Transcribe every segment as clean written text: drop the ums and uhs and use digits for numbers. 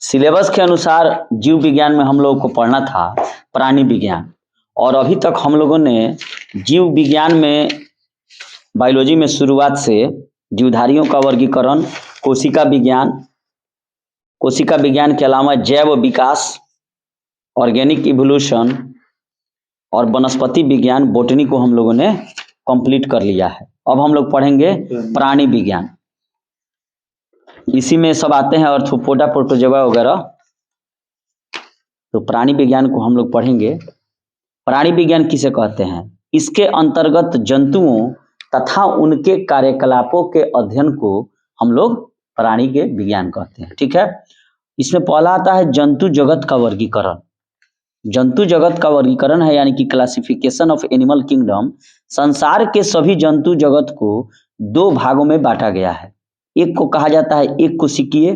Syllabus के अनुसार जीव विज्ञान में हम लोगों को पढ़ना था प्राणी विज्ञान, और अभी तक हम लोगों ने जीव विज्ञान में बायोलॉजी में शुरुआत से जीवधारियों का वर्गीकरण, कोशिका विज्ञान के अलावा जैव विकास, ऑर्गेनिक इवोल्यूशन और वनस्पति विज्ञान, बोटनी को हम लोगों ने कंप्लीट कर लिया है। अब हम लोग पढ़ेंगे प्राणी विज्ञान। इसी में सब आते हैं आर्थ्रोपोडा, प्रोटोजोआ वगैरह। तो प्राणी विज्ञान को हम लोग पढ़ेंगे। प्राणी विज्ञान किसे कहते हैं? इसके अंतर्गत जंतुओं तथा उनके कार्यकलापों के अध्ययन को हम लोग प्राणी के विज्ञान कहते हैं। ठीक है। इसमें पहला आता है जंतु जगत का वर्गीकरण। जंतु जगत का वर्गीकरण है यानी कि क्लासिफिकेशन ऑफ एनिमल किंगडम। संसार के सभी जंतु जगत को दो भागों में बांटा गया है। एक को कहा जाता है एक कोशिकीय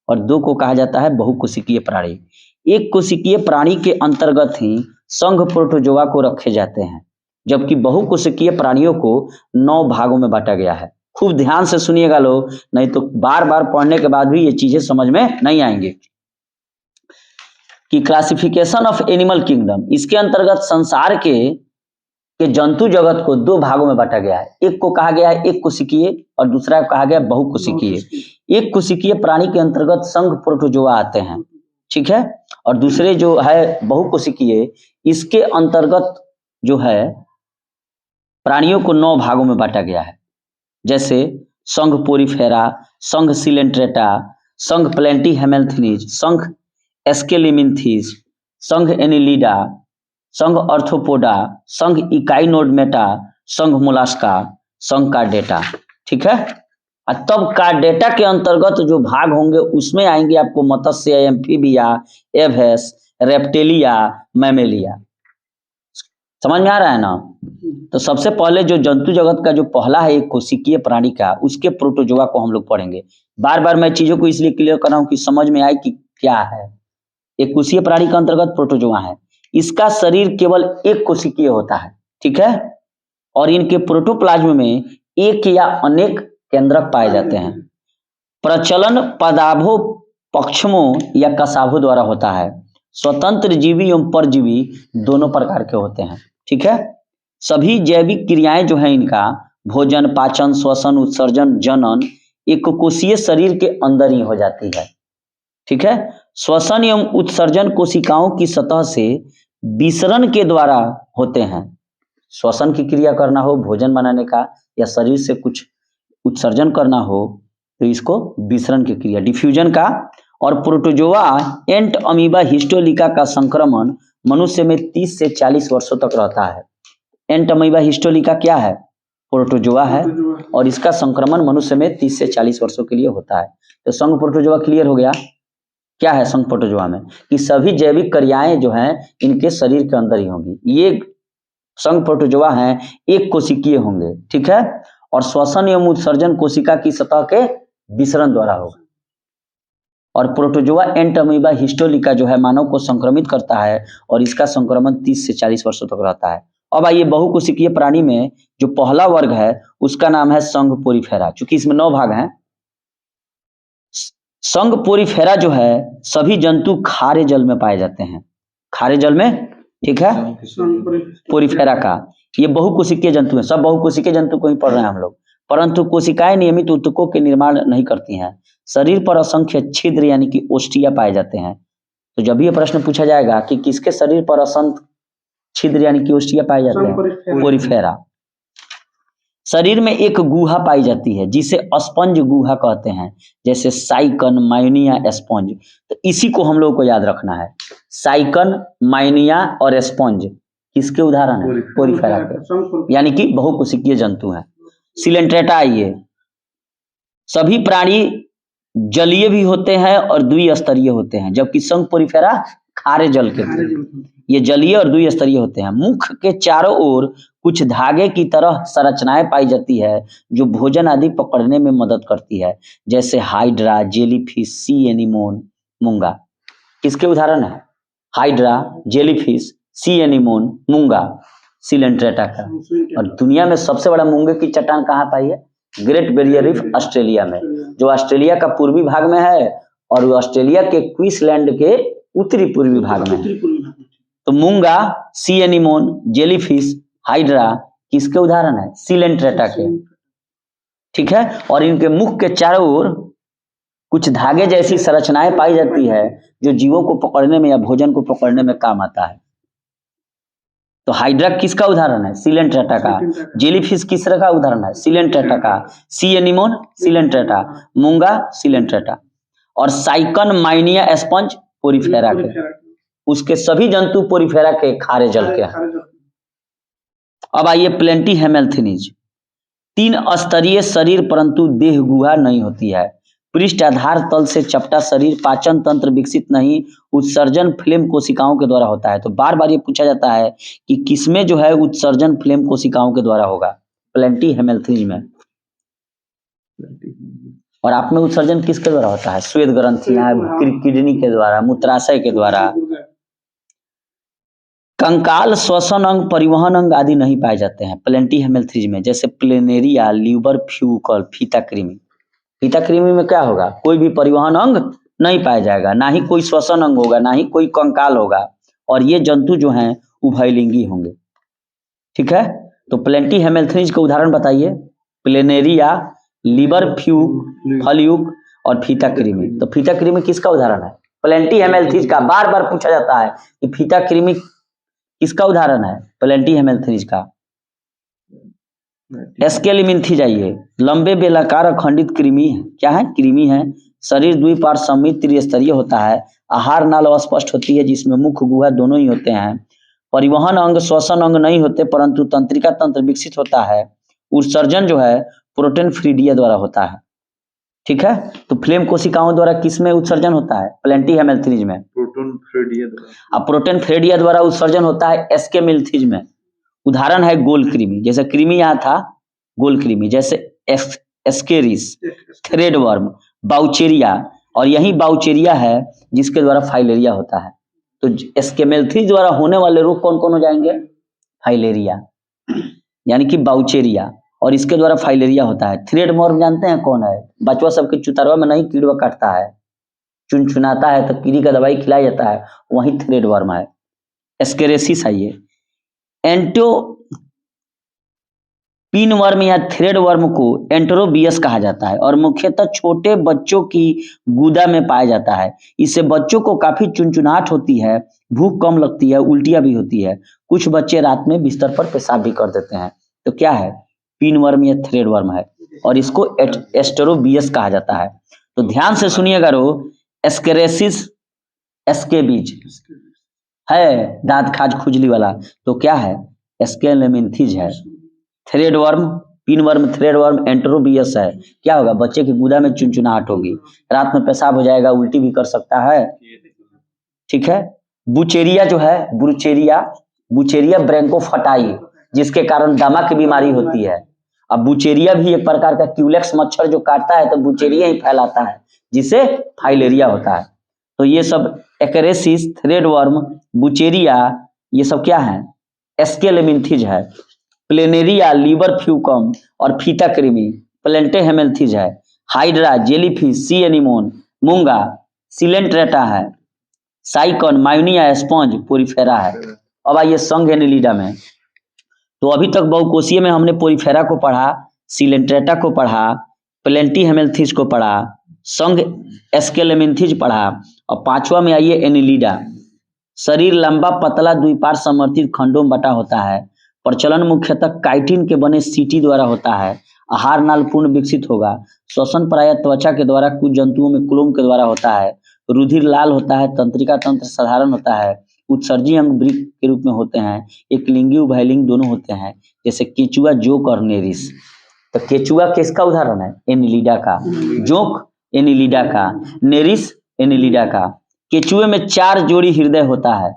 और दो को कहा जाता है बहुकोशिकीय प्राणी। एक कोशिकीय प्राणी के अंतर्गत ही संघ प्रोटोजोआ को रखे जाते हैं, जबकि बहुकोशिकीय प्राणियों को 9 भागों में बांटा गया है। खूब ध्यान से सुनिएगा लोग, नहीं तो बार बार पढ़ने के बाद भी ये चीजें समझ में नहीं आएंगी। कि क्लासिफिकेशन ऑफ एनिमल किंगडम, इसके अंतर्गत संसार के जंतु जगत को 2 भागों में बांटा गया है। एक को कहा गया है एक कोशिकीय और दूसरा को कहा गया बहुकोशिकीय। एक कोशिकीय प्राणी के अंतर्गत संघ प्रोटोजोआ आते हैं, ठीक है, और दूसरे जो है बहुकोशिकीय, इसके अंतर्गत जो है प्राणियों को 9 भागों में बांटा गया है। जैसे संघ पोरीफेरा, संघ सिलेंट्रेटा, संघ प्लेंटीहेमेल्थिनीज, संघ एस्केलिमिंथीज, संघ एनिलिडा, संघ आर्थ्रोपोडा, संघ इकाइनोडर्मेटा, संघ मोलास्का, संघ कार्डेटा। ठीक है। और तब कार्डेटा के अंतर्गत जो भाग होंगे उसमें आएंगे आपको मत्स्य, एम्फीबिया, एवेस, रेप्टेलिया, मैमेलिया। समझ में आ रहा है ना? तो सबसे पहले जो जंतु जगत का जो पहला है एक कोशिकीय प्राणी का, उसके प्रोटोजोआ को हम लोग पढ़ेंगे। बार बार मैं चीजों को इसलिए क्लियर कर रहा हूं कि समझ में आए कि क्या है। एक कोशिकीय प्राणी का अंतर्गत प्रोटोजोआ है। इसका शरीर केवल एक कोशिकीय होता है, ठीक है, और इनके प्रोटोप्लाज्म में एक या अनेक केंद्रक पाए जाते हैं। प्रचलन पदाभो, पक्षमों या कसाभों द्वारा होता है। स्वतंत्र जीवी एवं परजीवी दोनों प्रकार के होते हैं। ठीक है। सभी जैविक क्रियाएं जो हैं इनका, भोजन, पाचन, श्वसन, उत्सर्जन, जनन, एक कोशीय शरीर के अंदर ही हो जाती है। ठीक है। श्वसन एवं उत्सर्जन कोशिकाओं की सतह से विसरण के द्वारा होते हैं। श्वसन की क्रिया करना हो, भोजन बनाने का, या शरीर से कुछ उत्सर्जन करना हो, तो इसको विसरण की क्रिया, डिफ्यूजन का। और प्रोटोजोआ एंट अमीबा हिस्टोलिका का संक्रमण मनुष्य में 30 से 40 वर्षों तक रहता है। एंट अमीबा हिस्टोलिका क्या है? प्रोटोजोआ है, और इसका संक्रमण मनुष्य में 30 से 40 वर्षों के लिए होता है। तो संघ प्रोटोजोआ क्लियर हो गया। क्या है संघ प्रोटोजोआ में? कि सभी जैविक क्रियाएं जो हैं इनके शरीर के अंदर ही होंगी। ये संघ प्रोटोजोआ हैं, एक कोशिकीय होंगे, ठीक है, और श्वसन एवं उत्सर्जन कोशिका की सतह के विसरण द्वारा होगा। और प्रोटोजोआ एंट अमीबा हिस्टोलिका जो है मानव को संक्रमित करता है, और इसका संक्रमण 30 से 40 वर्षों तक रहता है। अब आइए बहुकोशिकीय प्राणी में जो पहला वर्ग है उसका नाम है संघ पोरीफेरा। चूंकि इसमें 9 भाग हैं। संघ पोरीफेरा जो है सभी जंतु खारे जल में पाए जाते हैं। खारे जल में, ठीक है, पोरीफेरा का ये बहुकोशिकीय जंतु है। सब बहुकोशिकीय जंतु को ही पढ़ रहे हैं हम लोग। परंतु कोशिकाएं नियमित ऊतकों के निर्माण नहीं करती हैं। शरीर पर असंख्य छिद्र यानी कि ओस्टिया पाए जाते हैं। तो जब ये प्रश्न पूछा जाएगा कि किसके शरीर पर असंख्य छिद्र यानी कि ओस्टिया पाए जाते हैं, पोरीफेरा। शरीर में एक गुहा पाई जाती है जिसे स्पंज गुहा कहते हैं, जैसे साइकन, मायोनिया, स्पंज। तो इसी को हम लोग को याद रखना है। साइकन, मायोनिया और स्पंज किसके उदाहरण है? पोरीफेरा के, यानी कि बहुकोशिकीय जंतु हैं। सिलेंट्रेटा, आइए, सभी प्राणी जलीय भी होते हैं और द्विस्तरीय होते हैं, जबकि संघ पोरीफेरा खारे जल के, ये जलीय और द्विस्तरीय होते हैं। मुख के चारों ओर कुछ धागे की तरह संरचनाएं पाई जाती है जो भोजन आदि पकड़ने में मदद करती है, जैसे हाइड्रा, जेलीफिश, सी एनीमोन, मूंगा। किसके उदाहरण है? हाइड्रा, जेलीफिश, सी एनीमोन, मूंगा, सिलेंट्रेटा का। और दुनिया में सबसे बड़ा मूंगे की चट्टान कहाँ पाई है? ग्रेट बैरियर रीफ, ऑस्ट्रेलिया में, जो ऑस्ट्रेलिया का पूर्वी भाग में है और वो ऑस्ट्रेलिया के क्वींसलैंड के उत्तरी पूर्वी भाग में है। तो मूंगा, सी एनीमोन, जेलीफिश, हाइड्रा किसके उदाहरण है? सिलेंट्रेटा के। ठीक है, और इनके मुख के चारों ओर कुछ धागे जैसी संरचनाएं पाई जाती है जो जीवों को पकड़ने में या भोजन को पकड़ने में काम आता है। तो हाइड्रा किसका उदाहरण है? सिलेंट्रेटा का। जेलीफिश किस तरह का उदाहरण है? सिलेंट्रेटा का। सी एनीमोन, सिलेंट्रेटा। मूंगा, सिलेंट्रेटा। और साइकन माइनिया स्पंज पोरिफेरा के। उसके सभी जंतु पोरिफेरा के खारे जल के हैं। अब आइए प्लेंटी हेमेल्थिनीज। 3 स्तरीय शरीर परंतु देह गुहा नहीं होती है। पृष्ठ आधार तल से चपटा शरीर, पाचन तंत्र विकसित नहीं, उत्सर्जन फ्लेम कोशिकाओं के द्वारा होता है। तो बार बार ये पूछा जाता है कि किसमें जो है उत्सर्जन फ्लेम कोशिकाओं के द्वारा होगा? प्लेंटी हेमेल्थिनीज में। और आप में उत्सर्जन किसके द्वारा होता है? श्वेत ग्रंथियां, किडनी के द्वारा, मूत्राशय के द्वारा। कंकाल, श्वसन अंग, परिवहन अंग आदि नहीं पाए जाते हैं प्लेंटी हेमेल्थिनीज में, जैसे प्लेनेरिया, ल्यूबर फ्यूकल, फीता कृमि। फीता कृमि में क्या होगा? कोई भी परिवहन अंग नहीं पाया जाएगा, ना ही कोई श्वसन अंग होगा, ना ही कोई कंकाल होगा, और ये जंतु जो हैं उभयलिंगी होंगे। ठीक है, तो प्लेंटी हेमेल्थिनीज का उदाहरण बताइए। प्लेनेरिया, लीबर फ्यूक और फीता कृमि। तो फीता कृमि किसका उदाहरण है? प्लेंटी हेमेल्थिनीज का। बार बार पूछा जाता है कि फीता कृमि किसका उदाहरण है? प्लेंटी हेमेल्थिनीज का। एस्केलिमिन्थी जाइए। लंबे बेलाकार अखंडित कृमि है। क्या है? कृमि है। शरीर द्विपार्श्व सममित त्रिस्तरीय होता है। आहार नाल अस्पष्ट होती है जिसमें मुख गुहा दोनों ही होते हैं। परिवहन अंग, श्वसन अंग नहीं होते परंतु तंत्रिका तंत्र विकसित होता है। उत्सर्जन जो है प्रोटीन फ्रीडिया द्वारा होता है। ठीक है, तो फ्लेम कोशिकाओं द्वारा किसमें उत्सर्जन होता है? प्लेंटी हेमेल्थिनीज में। प्रोटीन फ्रीडिया द्वारा उत्सर्जन होता है एस्केमिल्थिज में। उदाहरण है गोल कृमि, जैसे कृमि यहाँ था गोल कृमि, जैसे एस्केरिस, थ्रेड वर्म, बाउचेरिया, और यही बाउचेरिया है जिसके द्वारा फाइलेरिया होता है। तो एस्केमेल्थिज द्वारा होने वाले रोग कौन कौन हो जाएंगे? फाइलेरिया, यानी कि बाउचेरिया, और इसके द्वारा फाइलेरिया होता है। थ्रेड वर्म जानते हैं कौन है? बचवा सबके चुतरवा में नहीं कीड़वा काटता है, चुनचुनाता है तो कीड़ी का दवाई खिलाया जाता है, वही थ्रेड वर्म है। एस्केरेसिस आइए। एंटो पिन वर्म या थ्रेड वर्म को एंटेरोबियस कहा जाता है और मुख्यतः छोटे बच्चों की गुदा में पाया जाता है। इससे बच्चों को काफी चुनचुनाहट होती है, भूख कम लगती है, उल्टियां भी होती है। कुछ बच्चे रात में बिस्तर पर पेशाब भी कर देते हैं। तो क्या है? पिन वर्म या थ्रेड वर्म है, और इसको एस्टेरोबियस कहा जाता है। तो ध्यान से सुनिएगा रो, एस्केरेसिस एस्केबीज है, दांत खाज खुजली वाला, तो क्या है? एस्केलेमिन्थीज है। Thread worm, pin worm, thread worm Enterobius है। क्या होगा? बच्चे की गुदा में चुनचुनाहट होगी, रात में पेशाब हो जाएगा, उल्टी भी कर सकता है। ठीक है, बुचेरिया जो है, बुचेरिया ब्रैंकोफटाई, जिसके कारण दमा की बीमारी होती है। अब बुचेरिया भी एक प्रकार का क्यूलेक्स मच्छर जो काटता है तो बुचेरिया ही फैलाता है, जिससे फाइलेरिया होता है। तो ये सब एक्रेसिस, थ्रेड वर्म, बुचेरिया, ये सब क्या है? एस्केलेमिन्थीज है। प्लेनेरिया, लीबर फ्यूकम और फीता कृमि प्लेंटे हेमेल्थिज है। हाइड्रा, जेलीफिश, सी एनीमोन, मूंगा, सिलेंट्रेटा है। साइकन, मायोनिया स्पंज पोरिफेरा है। अब आइए संघ एनिलिडा में। तो अभी तक बहुकोषीय में हमने पोरिफेरा को पढ़ा, सिलेंट्रेटा को पढ़ा, प्लेंटी हेमेल्थिज को पढ़ा, संघ एस्केलेमिन्थीज पढ़ा, और 5वां में आइए एनिलिडा। शरीर लंबा पतला द्विपार्श्व समर्थित खंडों में बटा होता है। प्रचलन मुख्यतः काइटिन के बने सीटी द्वारा होता है। आहार नाल पूर्ण विकसित होगा। श्वसन प्रायः त्वचा के द्वारा, कुछ जंतुओं में कुलोम के द्वारा होता है। रुधिर लाल होता है। तंत्रिका तंत्र साधारण होता है। उत्सर्जी अंग वृक्क के रूप में होते हैं। एक लिंगी उभयलिंग दोनों होते हैं, जैसे केचुआ, जोक और नेरिस। तो केचुआ किसका उदाहरण है? एनिलिडा का। जोक एनिलिडा का, नेरिस एनिलिडा का। केचुए में 4 जोड़ी हृदय होता है,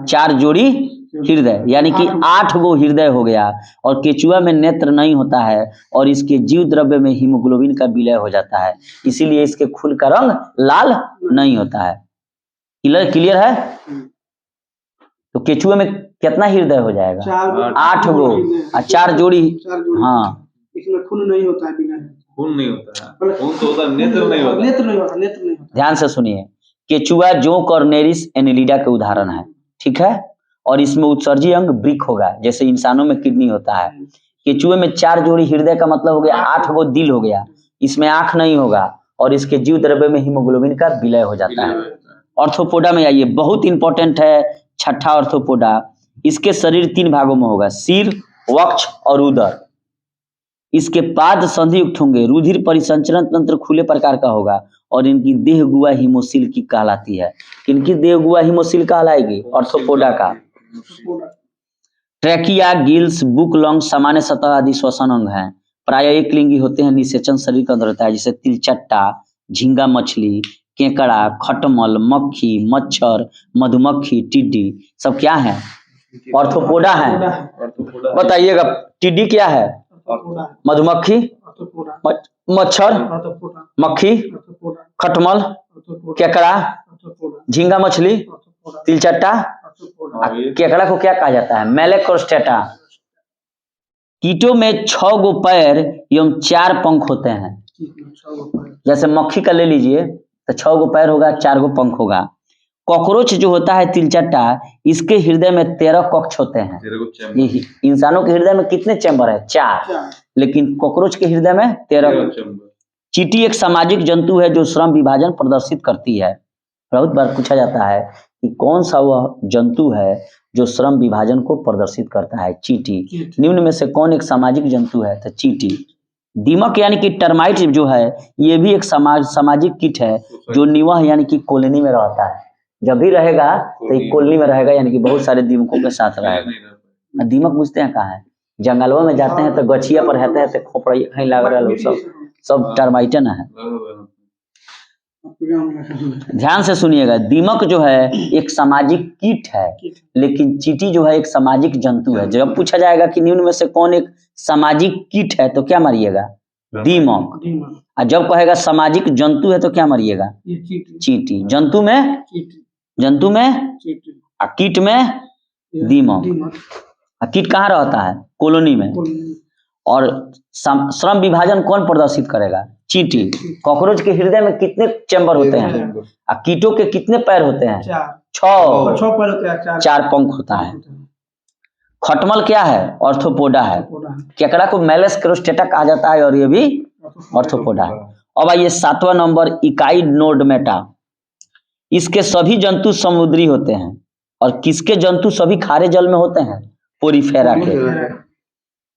4 जोड़ी हृदय, यानी कि 8 गो हृदय हो गया। और केचुआ में नेत्र नहीं होता है और इसके जीव द्रव्य में हीमोग्लोबिन का विलय हो जाता है, इसीलिए इसके खून का रंग लाल नहीं होता है। क्लियर है? तो केचुए में कितना हृदय हो जाएगा? 8 गो और 4 जोड़ी। हाँ, इसमें खून नहीं होता है बिना। खून नहीं होता है, खून तो होता है, नेत्र नहीं होता, नेत्र नहीं होता, नेत्र नहीं होता। ध्यान से सुनिए, केचुआ, जोंक और नेरिस एनिलिडा के उदाहरण है, ठीक है। और इसमें उत्सर्जी अंग वृक्क होगा, जैसे इंसानों में किडनी होता है। केचुए में 4 जोड़ी हृदय का मतलब हो गया 8 गो दिल हो गया, इसमें आंख नहीं होगा, और इसके जीव द्रव्य में हीमोग्लोबिन का विलय हो जाता है। ऑर्थोपोडा में आइए, बहुत इंपॉर्टेंट है छठा ऑर्थोपोडा। इसके शरीर 3 भागों में होगा, सिर, वक्ष और उदर। इसके पाद संधियुक्त होंगे, रुधिर परिसंचरण तंत्र खुले प्रकार का होगा, और इनकी देह गुहा हिमोसिल की कहलाती है। इनकी देह गुहा हिमोसिल कहलाएगी ऑर्थोपोडा का। ट्रैकिया, गिल्स, बुक, लंग, सामान्य सतह आदि श्वसन अंग हैं। प्राय एक लिंगी होते हैं, निषेचन शरीर का अंदर होता है, जैसे तिलचट्टा, झींगा मछली, केकड़ा, खटमल, मक्खी, मच्छर, मधुमक्खी, टिड्डी, सब क्या है? ऑर्थोपोडा है। बताइएगा, टिड्डी क्या है? मधुमक्खी, मच्छर, मक्खी, खटमल, केकड़ा, झींगा मछली, तिलचट्टा। केकड़ा को क्या कहा जाता है? मेलेक्रोस्टेटा। कीटों में 6 गो पैर एवं 4 पंख होते हैं। जैसे मक्खी का ले लीजिए तो 6 गो पैर होगा, 4 गो पंख होगा। कॉकरोच जो होता है तिलचट्टा, इसके हृदय में 13 कक्ष होते हैं। इंसानों के हृदय में कितने चैम्बर है? 4, लेकिन कॉकरोच के हृदय में 13। चींटी एक सामाजिक जंतु है जो श्रम विभाजन प्रदर्शित करती है। बहुत बार पूछा जाता है कि कौन सा वह जंतु है जो श्रम विभाजन को प्रदर्शित करता है? चींटी। निम्न में से कौन एक सामाजिक जंतु है? तो चींटी। दीमक यानी कि टर्माइट जो है, ये भी एक सामाजिक कीट है जो निवाह यानी कि कॉलोनी में रहता है। जब भी रहेगा तो एक कॉलोनी में रहेगा, यानी कि बहुत सारे दीमकों के साथ रहेगा। दीमक बुझते हैं कहाँ है? जंगलों में जाते हैं तो गछिया पर रहते हैं, तो खोपड़ी कहीं लग रहा है, सब टर्माइटन है। ध्यान से सुनिएगा, दीमक जो है एक सामाजिक कीट है, लेकिन चींटी जो है एक सामाजिक जंतु है। जब पूछा जाएगा कि निम्न में से कौन एक सामाजिक कीट है, तो क्या मारिएगा? दीमक। और जब कहेगा सामाजिक जंतु है तो क्या मारिएगा? चींटी। जंतु में कीट में दीमक। कीट कहाँ रहता है? कॉलोनी में। और श्रम विभाजन कौन प्रदर्शित करेगा? चींटी। कॉकरोच के हृदय में कितने चैम्बर होते हैं? कीटों के कितने पैर होते हैं? 6 पैर होते हैं, 4 पंख होता है। खटमल क्या है? ऑर्थोपोडा है। केकड़ा को मेलेक्रोस्टेटा कहा जाता है, और ये भी ऑर्थोपोडा है। अब आइए 7वां नंबर, इकाइनोडर्मेटा। इसके सभी जंतु समुद्री होते हैं। और किसके जंतु सभी खारे जल में होते हैं? पोरीफेरा के।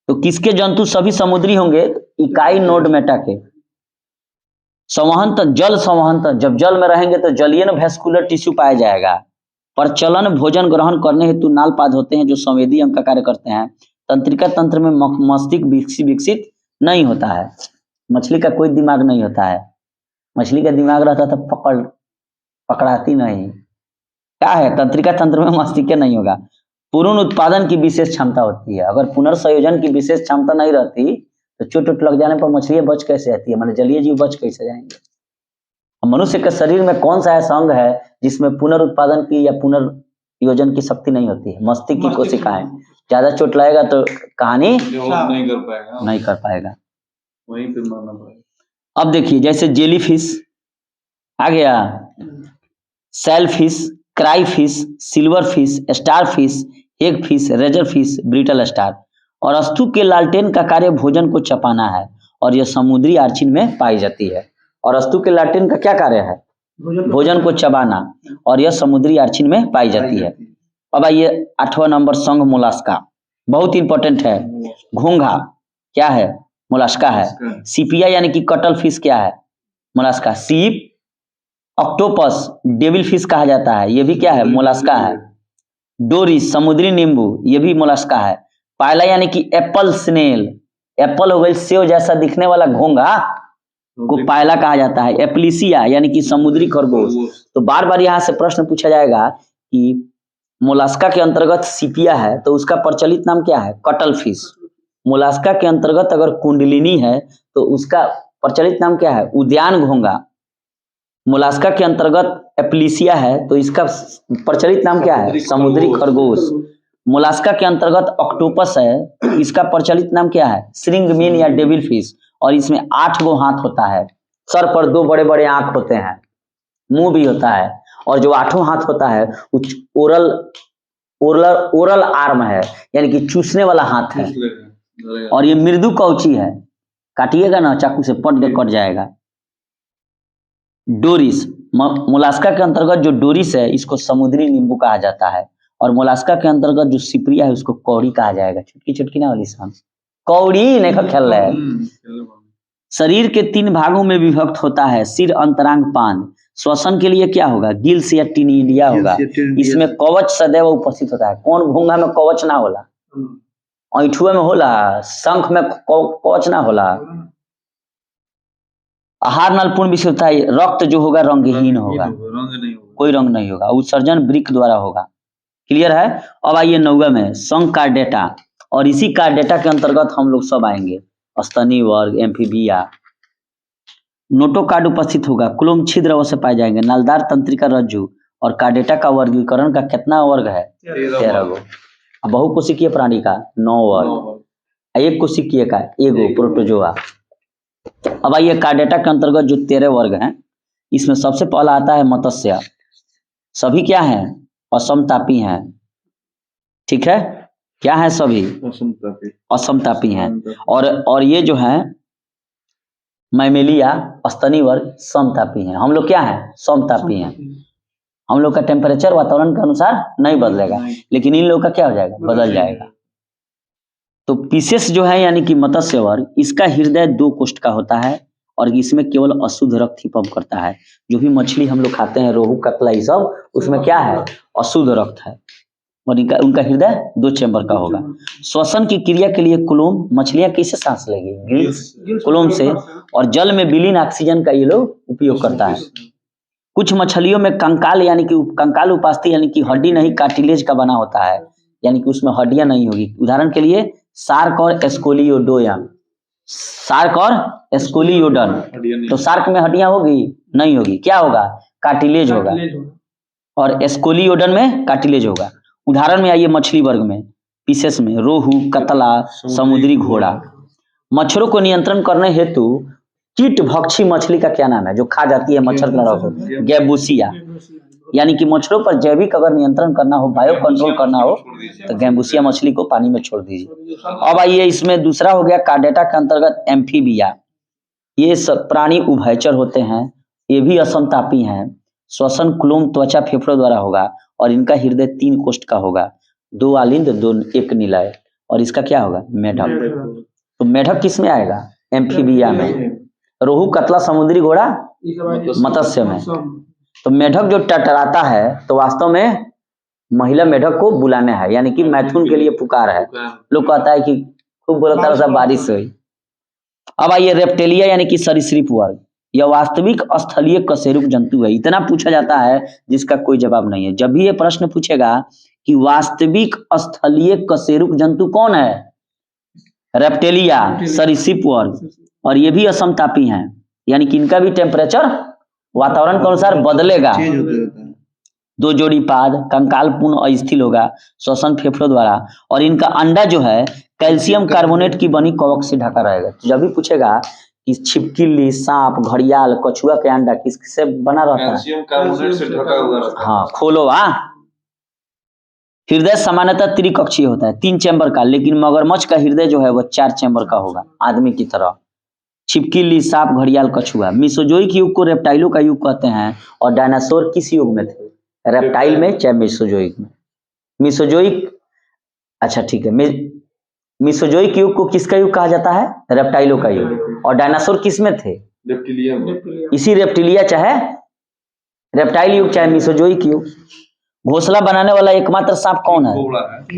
तो किसके जंतु सभी समुद्री होंगे? इकाइनोडर्मेटा के। संवहन तंत्र, जल संवहन तंत्र, जब जल में रहेंगे तो जलीय वेस्कुलर टिश्यू पाया जाएगा। प्रचलन, भोजन ग्रहण करने हेतु नाल पाद होते हैं जो संवेदी अंग का कार्य करते हैं। तंत्रिका तंत्र में मस्तिष्क विकसित नहीं होता है। मछली का कोई दिमाग नहीं होता है। मछली का दिमाग रहता तो पकड़ाती नहीं। क्या है? तंत्रिका तंत्र में मस्तिष्क नहीं होगा। पूर्ण उत्पादन की विशेष क्षमता होती है। अगर पुनर्संयोजन की विशेष क्षमता नहीं रहती तो चोट लग जाने पर मछलियां बच कैसे आती है? मतलब जलीय जीव बच कैसे जाएंगे? मनुष्य के शरीर में कौन सा ऐसा अंग है जिसमें पुनरुत्पादन की या पुनर्योजन की शक्ति नहीं होती है? मस्तिष्क की कोशिकाएं। ज्यादा चोट लगेगा तो कहानी नहीं कर पाएगा, वहीं पे मारना पड़ेगा। अब देखिए, जैसे जेली फिश आ गया, shellfish, crayfish, silverfish, starfish, egg fish, razorfish, brittle star. और अस्तु के लालटेन का कार्य भोजन को चपाना है, और यह समुद्री आर्चिन में पाई जाती है। और अस्तु के लालटेन का क्या कार्य है? भोजन को चबाना, और यह समुद्री आर्चिन में पाई जाती है। अब आइए 8वां नंबर, संघ मोलास्का। बहुत इंपॉर्टेंट है। घोंघा क्या है? मोलास्का है। सीपिया यानी कि कटल फिश क्या है? मोलास्का। सीप, ऑक्टोपस, डेविल फिश कहा जाता है, यह भी क्या है? मोलास्का है। डोरी, समुद्री नींबू, यह भी मोलास्का है। पायला यानी कि एप्पल स्नेल, एप्पल हो गई सेव जैसा दिखने वाला घोंघा को पायला कहा जाता है। एप्लिसिया यानी कि समुद्री खरगोश। तो बार बार यहाँ से प्रश्न पूछा जाएगा कि मोलास्का के अंतर्गत सीपिया है तो उसका प्रचलित नाम क्या है? Cuttle fish. मोलास्का के अंतर्गत अगर कुंडलिनी है तो उसका प्रचलित नाम क्या है? उद्यान घोंघा। मोलास्का के अंतर्गत एप्लिसिया है तो इसका प्रचलित नाम क्या है? समुद्री खरगोश। मोलास्का के अंतर्गत ऑक्टोपस है, इसका प्रचलित नाम क्या है? श्रिंगबीन या डेविल फिश। और इसमें 8 गो हाथ होता है, सर पर 2 बड़े बड़े आंख होते हैं, मुंह भी होता है, और जो 8वां हाथ होता है ओरल ओरल ओरल आर्म है, यानी कि चूसने वाला हाथ है। और ये मृदु कवची है, काटिएगा ना चाकू से पट कट जाएगा। डोरिस, मोलास्का के अंतर्गत जो डोरिस है इसको समुद्री नींबू कहा जाता है, और मोलास्का के अंतर्गत जो सिप्रिया है उसको कौड़ी कहा जाएगा। चुटकी चुटकी ना वाली सांस, कौड़ी नहीं खेल रहा है। शरीर के 3 भागों में विभक्त होता है, सिर, अंतरांग, पान। श्वसन के लिए क्या होगा? गिल्स या टिनिडिया होगा। इसमें कवच सदैव उपस्थित होता है। कौन घोंघा में कवच ना होला? ऐठुए में होला, शंख में कवच ना होला। आहार नल पूर्ण विषय होता है, रक्त जो होगा रंगहीन होगा, कोई रंग नहीं होगा। उत्सर्जन वृक्क द्वारा होगा। क्लियर है? अब आइए 9वें में संघ कार्डेटा, और इसी कार्डेटा के अंतर्गत हम लोग सब आएंगे, स्तनी वर्ग, एम्फीबिया। नोटोकार्ड उपस्थित होगा, कुलोम छिद्र अवश्य पाए जाएंगे, नालदार तंत्रिका रज्जु। और कार्डेटा का वर्गीकरण का कितना वर्ग है? 13 गो। बहुकोशिकीय प्राणी का 9 वर्ग, एक कोशिकीय का 1 गो, प्रोटोजोआ। अब आइए कार्डेटा के अंतर्गत जो 13 वर्ग हैं, इसमें सबसे पहला आता है मत्स्य। सभी क्या हैं? असमतापी हैं। ठीक है, क्या है? सभी असमतापी हैं। और ये जो है मैमेलिया, स्तनी वर्ग समतापी हैं। हम लोग क्या हैं? समतापी हैं। हम लोग का टेम्परेचर वातावरण के अनुसार नहीं बदलेगा, लेकिन इन लोगों का क्या हो जाएगा? बदल जाएगा। तो पीसेस जो है यानी कि मत्स्य वर्ग, इसका हृदय 2 कोष्ठ का होता है, और इसमें केवल अशुद्ध रक्त ही पंप करता है। जो भी मछली हम लोग खाते हैं, रोहू, कतला, ये सब, उसमें क्या है? अशुद्ध रक्त है। और उनका हृदय 2 चैम्बर का होगा। श्वसन की क्रिया के लिए कुलोम, मछलियां कैसे सांस लेगी? गिल्स, कुलोम से। और जल में विलीन ऑक्सीजन का ये लोग उपयोग करता है। कुछ मछलियों में कंकाल यानी कि कंकाल उपास्थि यानी कि हड्डी नहीं, कार्टिलेज का बना होता है, यानी कि उसमें हड्डियां नहीं होगी। उदाहरण के लिए शार्क और एस्कोलियोडोयन, शार्क और एस्कोलियोडन। तो शार्क में हड्डियां होगी? नहीं होगी। क्या होगा? कार्टिलेज होगा। और एस्कोलियोडन में कार्टिलेज होगा। उदाहरण में आइए मछली वर्ग में, पीसेस में रोहू, कतला, समुद्री घोड़ा। मच्छरों को नियंत्रण करने हेतु कीट भक्षी मछली का क्या नाम है? जो खा जाती है मच्छर को, गैबुसिया। यानी कि मच्छरों पर जैविक अगर नियंत्रण करना हो, बायो कंट्रोल करना हो, तो गैबुसिया मछली को पानी में छोड़ दीजिए। अब आइए इसमें दूसरा हो गया कार्डेटा के अंतर्गत एम्फीबिया। ये सब प्राणी उभयचर होते हैं, ये भी असमतापी हैं। श्वसन कुलोम, त्वचा, फेफड़ों द्वारा होगा, और इनका हृदय 3 कोष्ठ का होगा, 2 आलिंद, 1 निलय। और इसका क्या होगा? मेढक। तो मेढक किस में आएगा? एम्फीबिया में। रोहू, कतला, समुद्री घोड़ा मत्स्य में। तो मेढक जो टटराता है तो वास्तव में महिला मेढक को बुलाने है, यानी कि मैथुन के लिए पुकार है। लोग कहता है कि खूब बोलता है सब बारिश हुई। अब आइए रेप्टेलिया यानी कि सरीसृप वर्ग। यह वास्तविक स्थलीय कशेरुक जंतु है। इतना पूछा जाता है जिसका कोई जवाब नहीं है। जब भी ये प्रश्न पूछेगा कि वास्तविक स्थलीय कशेरुक जंतु कौन है? रेप्टेलिया, सरीसृप वर्ग। और ये भी असमतापी हैं, यानी कि इनका भी टेम्परेचर वातावरण के अनुसार बदलेगा। 2 जोड़ी पाद, कंकाल पूर्ण अस्थिर होगा, श्वसन फेफड़ों द्वारा। और इनका अंडा जो है कैल्शियम कार्बोनेट की बनी कवक से ढका रहेगा। तो जब भी पूछेगा कि छिपकली, सांप, घड़ियाल, कछुआ के अंडा किससे बना रहता है? कैल्शियम कार्बोनेट से ढका हुआ रहता है। हाँ, खोलो। हृदय सामान्यतः त्रिकक्षीय होता है, 3 चैम्बर का, लेकिन मगरमच्छ का हृदय जो है वह 4 चैम्बर का होगा, आदमी की तरह। छिपकली, सांप, घड़ियाल, कछुआ। मिसोजोइक युग को रेप्टाइलों का युग कहते हैं। और डायनासोर किस युग में थे? रेप्टाइल में, चाहे मिसोजोइक में। मिसोजोइक, अच्छा ठीक है, मिसोजोइक युग को किसका युग कहा जाता है? रेप्टाइलों का युग। और डायनासोर किस में थे? रेप्टिलिया। इसी रेप्टिलिया, चाहे रेप्टाइल युग चाहे मिसोजोइक युग। घोंसला बनाने वाला एकमात्र सांप कौन है?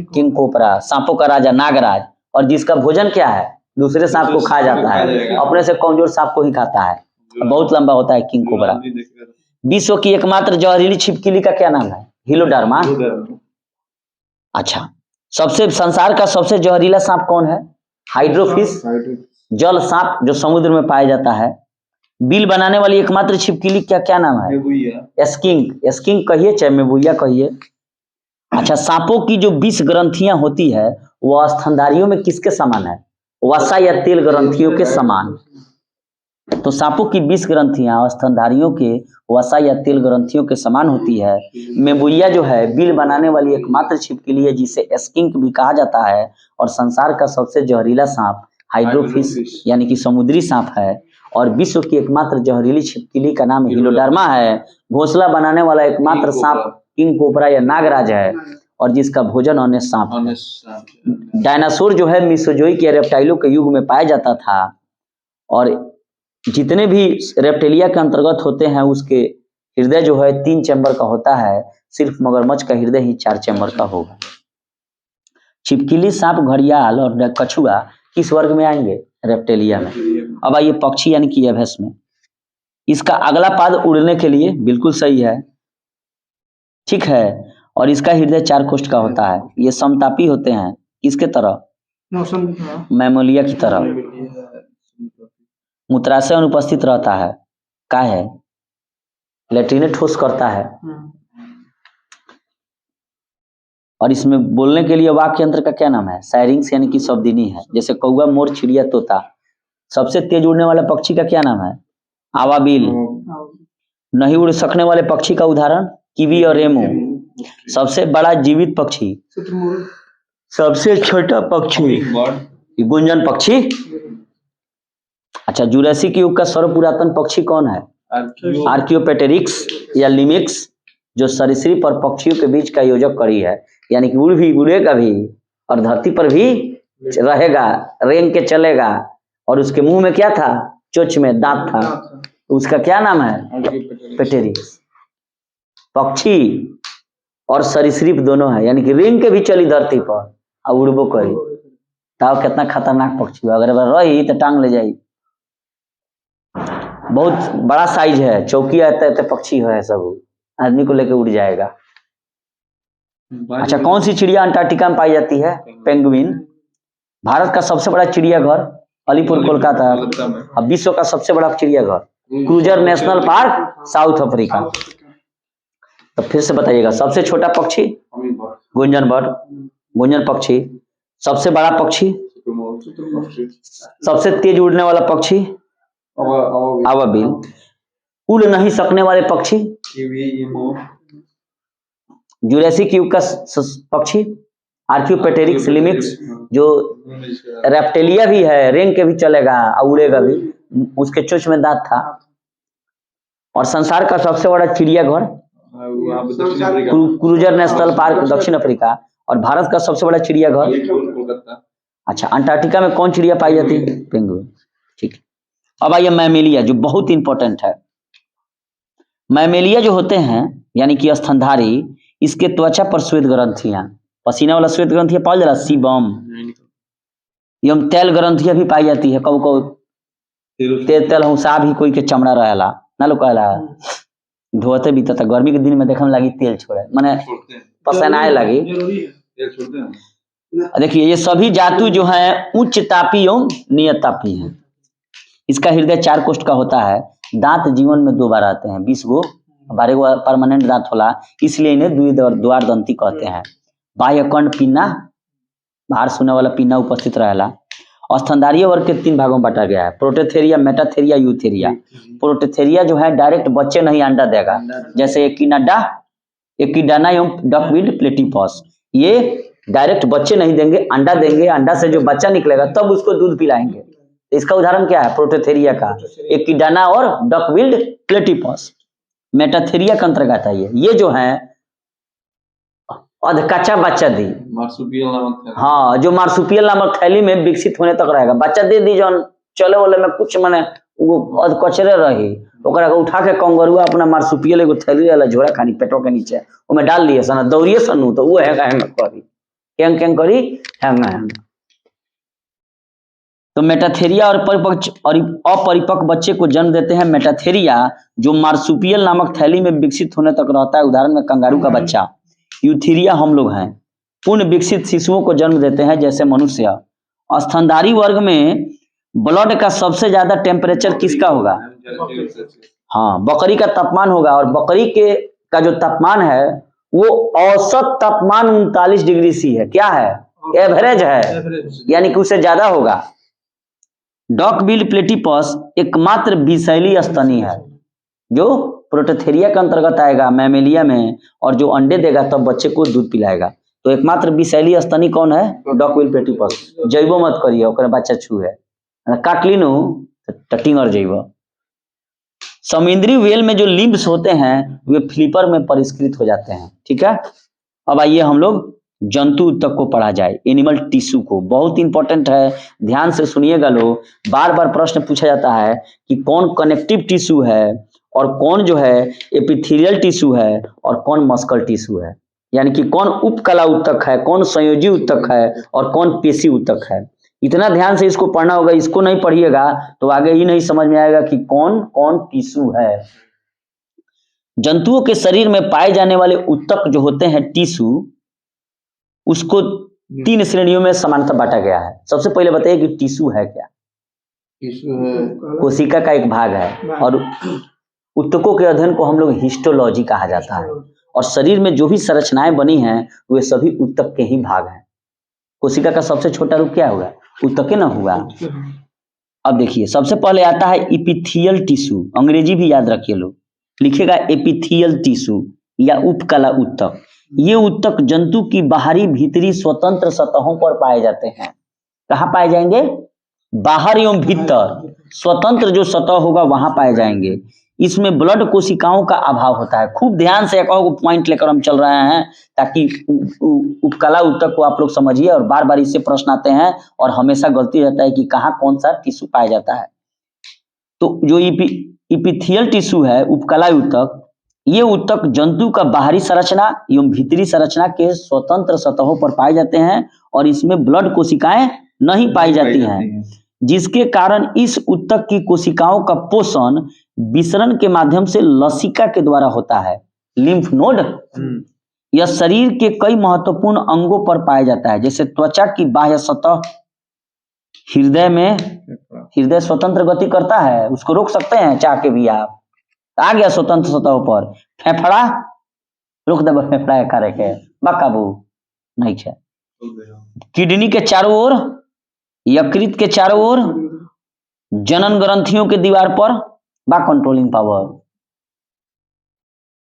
किंग कोबरा, सांपों का राजा, नागराज। और जिसका भोजन क्या है? दूसरे सांप को खा जाता है, अपने से कमजोर सांप को ही खाता है। बहुत लंबा होता है किंग कोबरा। विश्व की एकमात्र जहरीली छिपकली का क्या नाम है? हिलोडर्मा। अच्छा, संसार का सबसे जहरीला सांप कौन है? हाइड्रोफिश, जल सांप जो समुद्र में पाया जाता है। बिल बनाने वाली एकमात्र छिपकली का क्या नाम है? स्किंक। स्किंक कहिए चाहे मेबुइया कहिए। अच्छा, सांपों की जो 20 ग्रंथियां होती है वह स्तनधारियों में किसके समान है? वसा या तेल ग्रंथियों के समान। तो सांपों की 20 ग्रंथियां स्तनधारियों के वसा या तेल ग्रंथियों के समान होती है। मेबुइया जो है बिल बनाने वाली एकमात्र छिपकली है जिसे स्किंक भी कहा जाता है, और संसार का सबसे जहरीला सांप हाइड्रोफिश यानी कि समुद्री सांप है, और विश्व की एकमात्र जहरीली छिपकली का नाम हिलोडर्मा है। घोंसला बनाने वाला एकमात्र सांप किंग कोबरा या नागराज है, और जिसका भोजन अन्य सांप है। डायनासोर जो है मीसोजोइक या रेप्टाइलों के युग में पाया जाता था, और जितने भी रेप्टेलिया के अंतर्गत होते हैं उसके हृदय जो है 3 चैम्बर का होता है, सिर्फ मगरमच्छ का हृदय ही 4 चैम्बर का होगा। छिपकली, सांप, घड़ियाल और कछुआ किस वर्ग में आएंगे? रेप्टेलिया में। अब आइए पक्षी यानी कि एवेस में। इसका अगला पाद उड़ने के लिए बिल्कुल सही है, ठीक है, और इसका हृदय 4 कोष्ठ का होता है। ये समतापी होते हैं, किसके तरह? मैमोलिया की तरह। मूत्राशय अनुपस्थित रहता है, का है लेट्रिन ठोस करता है, और इसमें बोलने के लिए वाक्य यंत्र का क्या नाम है? सायरिंग्स यानी कि शब्दिनी है। जैसे कौवा, मोर, चिड़िया, तोता। सबसे तेज उड़ने वाले पक्षी का क्या नाम है? आवाबिल। नहीं उड़ सकने वाले पक्षी का उदाहरण कीवी और रेमू। सबसे बड़ा जीवित पक्षी, सबसे छोटा पक्षी गुंजन पक्षी। अच्छा, जुरासिक युग का सर्वपुरातन पक्षी कौन है? आर्कियोपेटेरिक्स या लिमिक्स, जो सरीसृप और पक्षियों के बीच का योजक कड़ी है, यानी कि उड़ेगा भी और धरती पर भी रहेगा, रेंग के चलेगा, और उसके मुंह में क्या था? चोंच में दांत था, उसका क्या नाम है? पेटेरिक्स। पक्षी और सरीसृप दोनों है, यानी कि रेंग के भी चली धरती पर और उड़बो करी। ताओ कितना खतरनाक पक्षी है, अगर रही तो टांग ले जाई। बहुत बड़ा साइज है, चौकी आता है तो पक्षी है, सब आदमी को लेके उड़ जाएगा। अच्छा, कौन सी चिड़िया अंटार्कटिका में पाई जाती है? पेंगुइन। भारत का सबसे बड़ा चिड़ियाघर अलीपुर कोलकाता। अब विश्व का सबसे बड़ा चिड़ियाघर cruiser national park south Africa. तो फिर से बताइएगा, सबसे छोटा पक्षी गुंजन बर्ड, गुंजन पक्षी। सबसे बड़ा पक्षी, सबसे तेज उड़ने वाला पक्षी आवाबिल। उड़ नहीं सकने वाले पक्षी जुरासिक युग का पक्षी आर्कियोपेटेरिक्स लिमिक्स, जो रेप्टेलिया भी है, रेंग के भी चलेगा और उड़ेगा भी, उसके चोंच में दांत था। और संसार का सबसे बड़ा चिड़ियाघर क्रूजर नेशनल पार्क दक्षिण अफ्रीका, और भारत का सबसे बड़ा चिड़ियाघर। अच्छा, अंटार्कटिका में कौन चिड़िया पाई जाती है? पेंगुइन। ठीक। अब आइए मैमेलिया, जो बहुत इंपॉर्टेंट है। मैमेलिया जो होते हैं यानी कि स्तनधारी, इसके त्वचा पर श्वेत ग्रंथियां, पसीना वाला श्वेत ग्रंथियां पाई जाला, सीबम एवं तेल ग्रंथियां भी पाई जाती है। कब कब तेल हंसा भी कोई के चमड़ा रहेला ना, लोग कहला धोते भी तथा गर्मी के दिन में देखने में लगी तेल छोड़े, माने पसीनाए लगी। देखिए, ये सभी जातु जो है उच्च तापी एवं नियत तापी है। इसका हृदय 4 कोष्ठ का होता है। दांत जीवन में 2 बार आते हैं, 20 गो 12 गो परमानेंट दांत होला, इसलिए इन्हें द्विद्वार दंती कहते हैं। बाह्यकर्ण पिन्ना, बाहर सुने वाला पिन्ना उपस्थित रहेला। स्तनधारी वर्ग के 3 भागों में बांटा गया है, प्रोटेथेरिया, मेटाथेरिया, यूथेरिया। प्रोटेथेरिया जो है डायरेक्ट बच्चे नहीं अंडा देगा, जैसे एकिडाना एवं डकविड प्लेटिपस। ये डायरेक्ट बच्चे नहीं देंगे, अंडा देंगे, अंडा से जो बच्चा निकलेगा तब उसको दूध पिलाएंगे। इसका उदाहरण क्या है? प्रोटेथेरिया का एकिडाना और डकविल्ड प्लेटिपस। मेटाथेरिया के अंतर्गत है ये जो है अधकच्चा बच्चा दी, हाँ, जो मार्सुपियल नामक थैली में विकसित होने तक रहेगा। बच्चा दे दी जौन चले वाले में कुछ माने वो अधकचरे रही, ओकरा के उठा के कंगरुआ अपना मार्सुपियल एगो थैली वाला झोरा खानी पेटो के नीचे ओमे डाल दिए सन, दौड़िए सनु तो वो हैंगा हैंगा करी, केंग करी, हैंगा हैंगा। तो मेटाथेरिया और अपरिपक्व बच्चे को जन्म देते हैं। मेटाथेरिया जो मार्सुपियल नामक थैली में विकसित होने तक रहता है, उदाहरण में कंगारू का बच्चा। यूथेरिया हम लोग हैं, पूर्ण विकसित शिशुओं को जन्म देते हैं जैसे मनुष्य। स्तनधारी वर्ग में ब्लड का सबसे ज्यादा टेम्परेचर किसका होगा? हाँ, बकरी का तापमान होगा, और बकरी के का जो तापमान है वो औसत तापमान 39 डिग्री सी है। क्या है? एवरेज है, यानी कि उससे ज्यादा होगा। डॉकबिल प्लेटिपस एकमात्र विषैली स्तनी है जो प्रोटोथेरिया के अंतर्गत आएगा, मैमेलिया में, और जो अंडे देगा तब बच्चे को दूध पिलाएगा। तो एकमात्र विषैली स्तनी कौन है? डॉकबिल प्लेटिपस। जैबो मत करिए, ओकरा बच्चा छुए काट लीनू टिंगर जैब। समुद्री व्हेल में जो लिम्ब्स होते हैं वे फ्लिपर में परिष्कृत हो जाते हैं। ठीक है, अब आइए हम लोग जंतु तक को पढ़ा जाए, एनिमल टिश्यू को। बहुत इंपॉर्टेंट है, ध्यान से सुनिएगा लोग। बार बार प्रश्न पूछा जाता है कि कौन कनेक्टिव टिश्यू है और कौन जो है एपिथेलियल टिश्यू है और कौन मस्कल टिश्यू है, यानी कि कौन उपकला ऊतक है, कौन संयोजी ऊतक है और कौन पेशी ऊतक है। इतना ध्यान से इसको पढ़ना होगा। इसको नहीं पढ़िएगा तो आगे ही नहीं समझ में आएगा कि कौन कौन टिश्यू है। जंतुओं के शरीर में पाए जाने वाले ऊतक जो होते हैं टिश्यू, उसको 3 श्रेणियों में समानता बांटा गया है। सबसे पहले बताइए कि टिश्यू है क्या? टिश्यू है कोशिका का एक भाग है, और ऊतकों के अध्ययन को हम लोग हिस्टोलॉजी कहा जाता है। और शरीर में जो भी संरचनाएं बनी हैं वे सभी ऊतक के ही भाग हैं। कोशिका का सबसे छोटा रूप क्या होगा? ऊतक ना हुआ। अब देखिए, सबसे पहले आता है एपिथेलियल टिश्यू। अंग्रेजी भी याद रखिए लोग, लिखेगा एपिथेलियल टिश्यू या उपकला ऊतक। ये ऊतक जंतु की बाहरी भीतरी स्वतंत्र सतहों पर पाए जाते हैं। कहाँ पाए जाएंगे? बाहर एवं भीतर स्वतंत्र जो सतह होगा वहां पाए जाएंगे। इसमें ब्लड कोशिकाओं का अभाव होता है। खूब ध्यान से एक पॉइंट लेकर हम चल रहे हैं ताकि उपकला ऊतक को आप लोग समझिए, और बार बार इससे प्रश्न आते हैं और हमेशा गलती रहता है कि कहाँ कौन सा टिश्यू पाया जाता है। तो जो एपिथेलियल टिश्यू है, उपकला ऊतक, ये ऊतक जंतु का बाहरी संरचना एवं भीतरी संरचना के स्वतंत्र सतहों पर पाए जाते हैं और इसमें ब्लड कोशिकाएं नहीं पाई जाती हैं, जिसके कारण इस ऊतक की कोशिकाओं का पोषण विसरण के माध्यम से लसिका के द्वारा होता है। Lymph node. यह शरीर के कई महत्वपूर्ण अंगों पर पाया जाता है, जैसे त्वचा की बाह्य सतह, हृदय में, हृदय स्वतंत्र गति करता है, उसको रोक सकते हैं चाह के भी आप, आ गया स्वतंत्र सतह पर। फेफड़ा रोक दे, फेफड़ा कार्य के बाकाबू नहीं है। किडनी के चारों ओर, यकृत के चारों ओर, जनन ग्रंथियों के दीवार पर बा कंट्रोलिंग पावर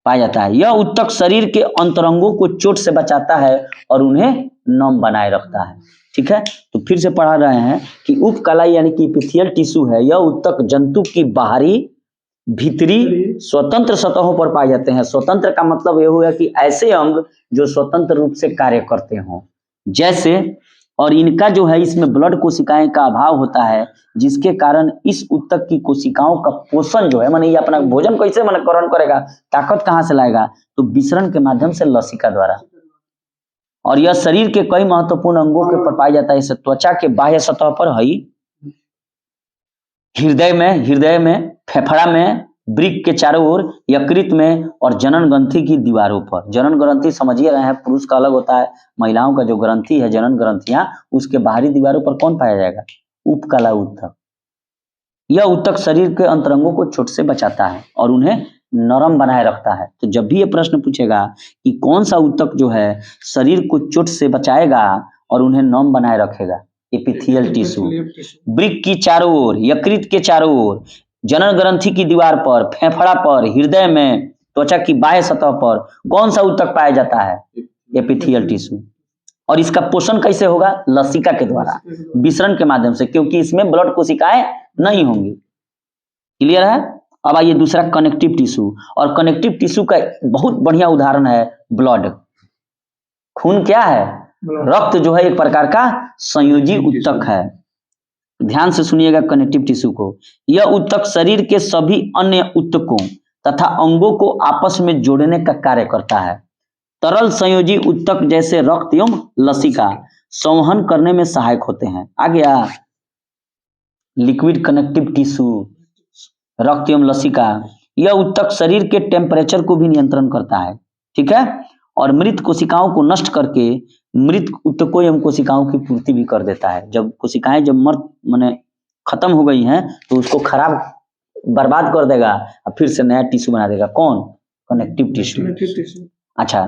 पाया जाता है। यह ऊतक शरीर के अंतरंगों को चोट से बचाता है और उन्हें नम बनाए रखता है। ठीक है, तो फिर से पढ़ा रहे हैं कि उपकला यानी कि एपिथेलियल टिश्यू है। यह ऊतक जंतु की बाहरी भीतरी स्वतंत्र सतहों पर पाए जाते हैं। स्वतंत्र का मतलब यह हुआ कि ऐसे अंग जो स्वतंत्र रूप से कार्य करते हों, जैसे, और इनका जो है इसमें ब्लड कोशिकाएं का अभाव होता है, जिसके कारण इस ऊतक की कोशिकाओं का पोषण जो है, माने ये अपना भोजन कैसे ग्रहण करेगा, ताकत कहाँ से लाएगा? तो विसरण के माध्यम से, लसिका द्वारा। और यह शरीर के कई महत्वपूर्ण अंगों के पर पाया जाता है, जैसे त्वचा के बाह्य सतह पर है, हृदय में, फेफड़ा में, वृक्क के चारों ओर, यकृत में और जनन ग्रंथि की दीवारों पर। जनन ग्रंथि समझिए रहे हैं, पुरुष का अलग होता है, महिलाओं का जो ग्रंथि है जनन ग्रंथियां, उसके बाहरी दीवारों पर कौन पाया जाएगा? उपकला ऊतक। यह ऊतक शरीर के अंतरंगों को चोट से बचाता है और उन्हें नरम बनाए रखता है। तो जब भी ये प्रश्न पूछेगा कि कौन सा ऊतक जो है शरीर को चोट से बचाएगा और उन्हें नरम बनाए रखेगा, एपिथेलियल टिश्यू। वृक्क की चारों ओर, यकृत के चारों ओर, जनन ग्रंथि की दीवार पर, फेफड़ा पर, हृदय में, त्वचा की बाह्य सतह पर कौन सा ऊतक पाया जाता है? Epithelial tissue. और इसका पोषण कैसे होगा? लसिका के द्वारा, विसरण के माध्यम से, क्योंकि इसमें ब्लड कोशिकाएं नहीं होंगी। क्लियर है? अब आइए दूसरा, कनेक्टिव टिश्यू। और कनेक्टिव टिश्यू का बहुत बढ़िया उदाहरण है ब्लड। खून क्या है? रक्त जो है एक प्रकार का संयोजी ऊतक है। ध्यान से सुनिएगा कनेक्टिव टिश्यू को। यह ऊतक शरीर के सभी अन्य ऊतकों तथा अंगों को आपस में जोड़ने का कार्य करता है। तरल संयोजी ऊतक जैसे रक्त एवं लसिका संवहन करने में सहायक होते हैं। आ गया लिक्विड कनेक्टिव टिश्यू, रक्त एवं लसिका। यह ऊतक शरीर के टेम्परेचर को भी नियंत्रण करता है। ठीक है, और मृत कोशिकाओं को नष्ट करके मृत ऊतकों एवं कोशिकाओं की पूर्ति भी कर देता है। जब कोशिकाएं जब माने खत्म हो गई हैं तो उसको खराब, बर्बाद कर देगा और फिर से नया टिश्यू बना देगा। कौन? Connective tissue. अच्छा,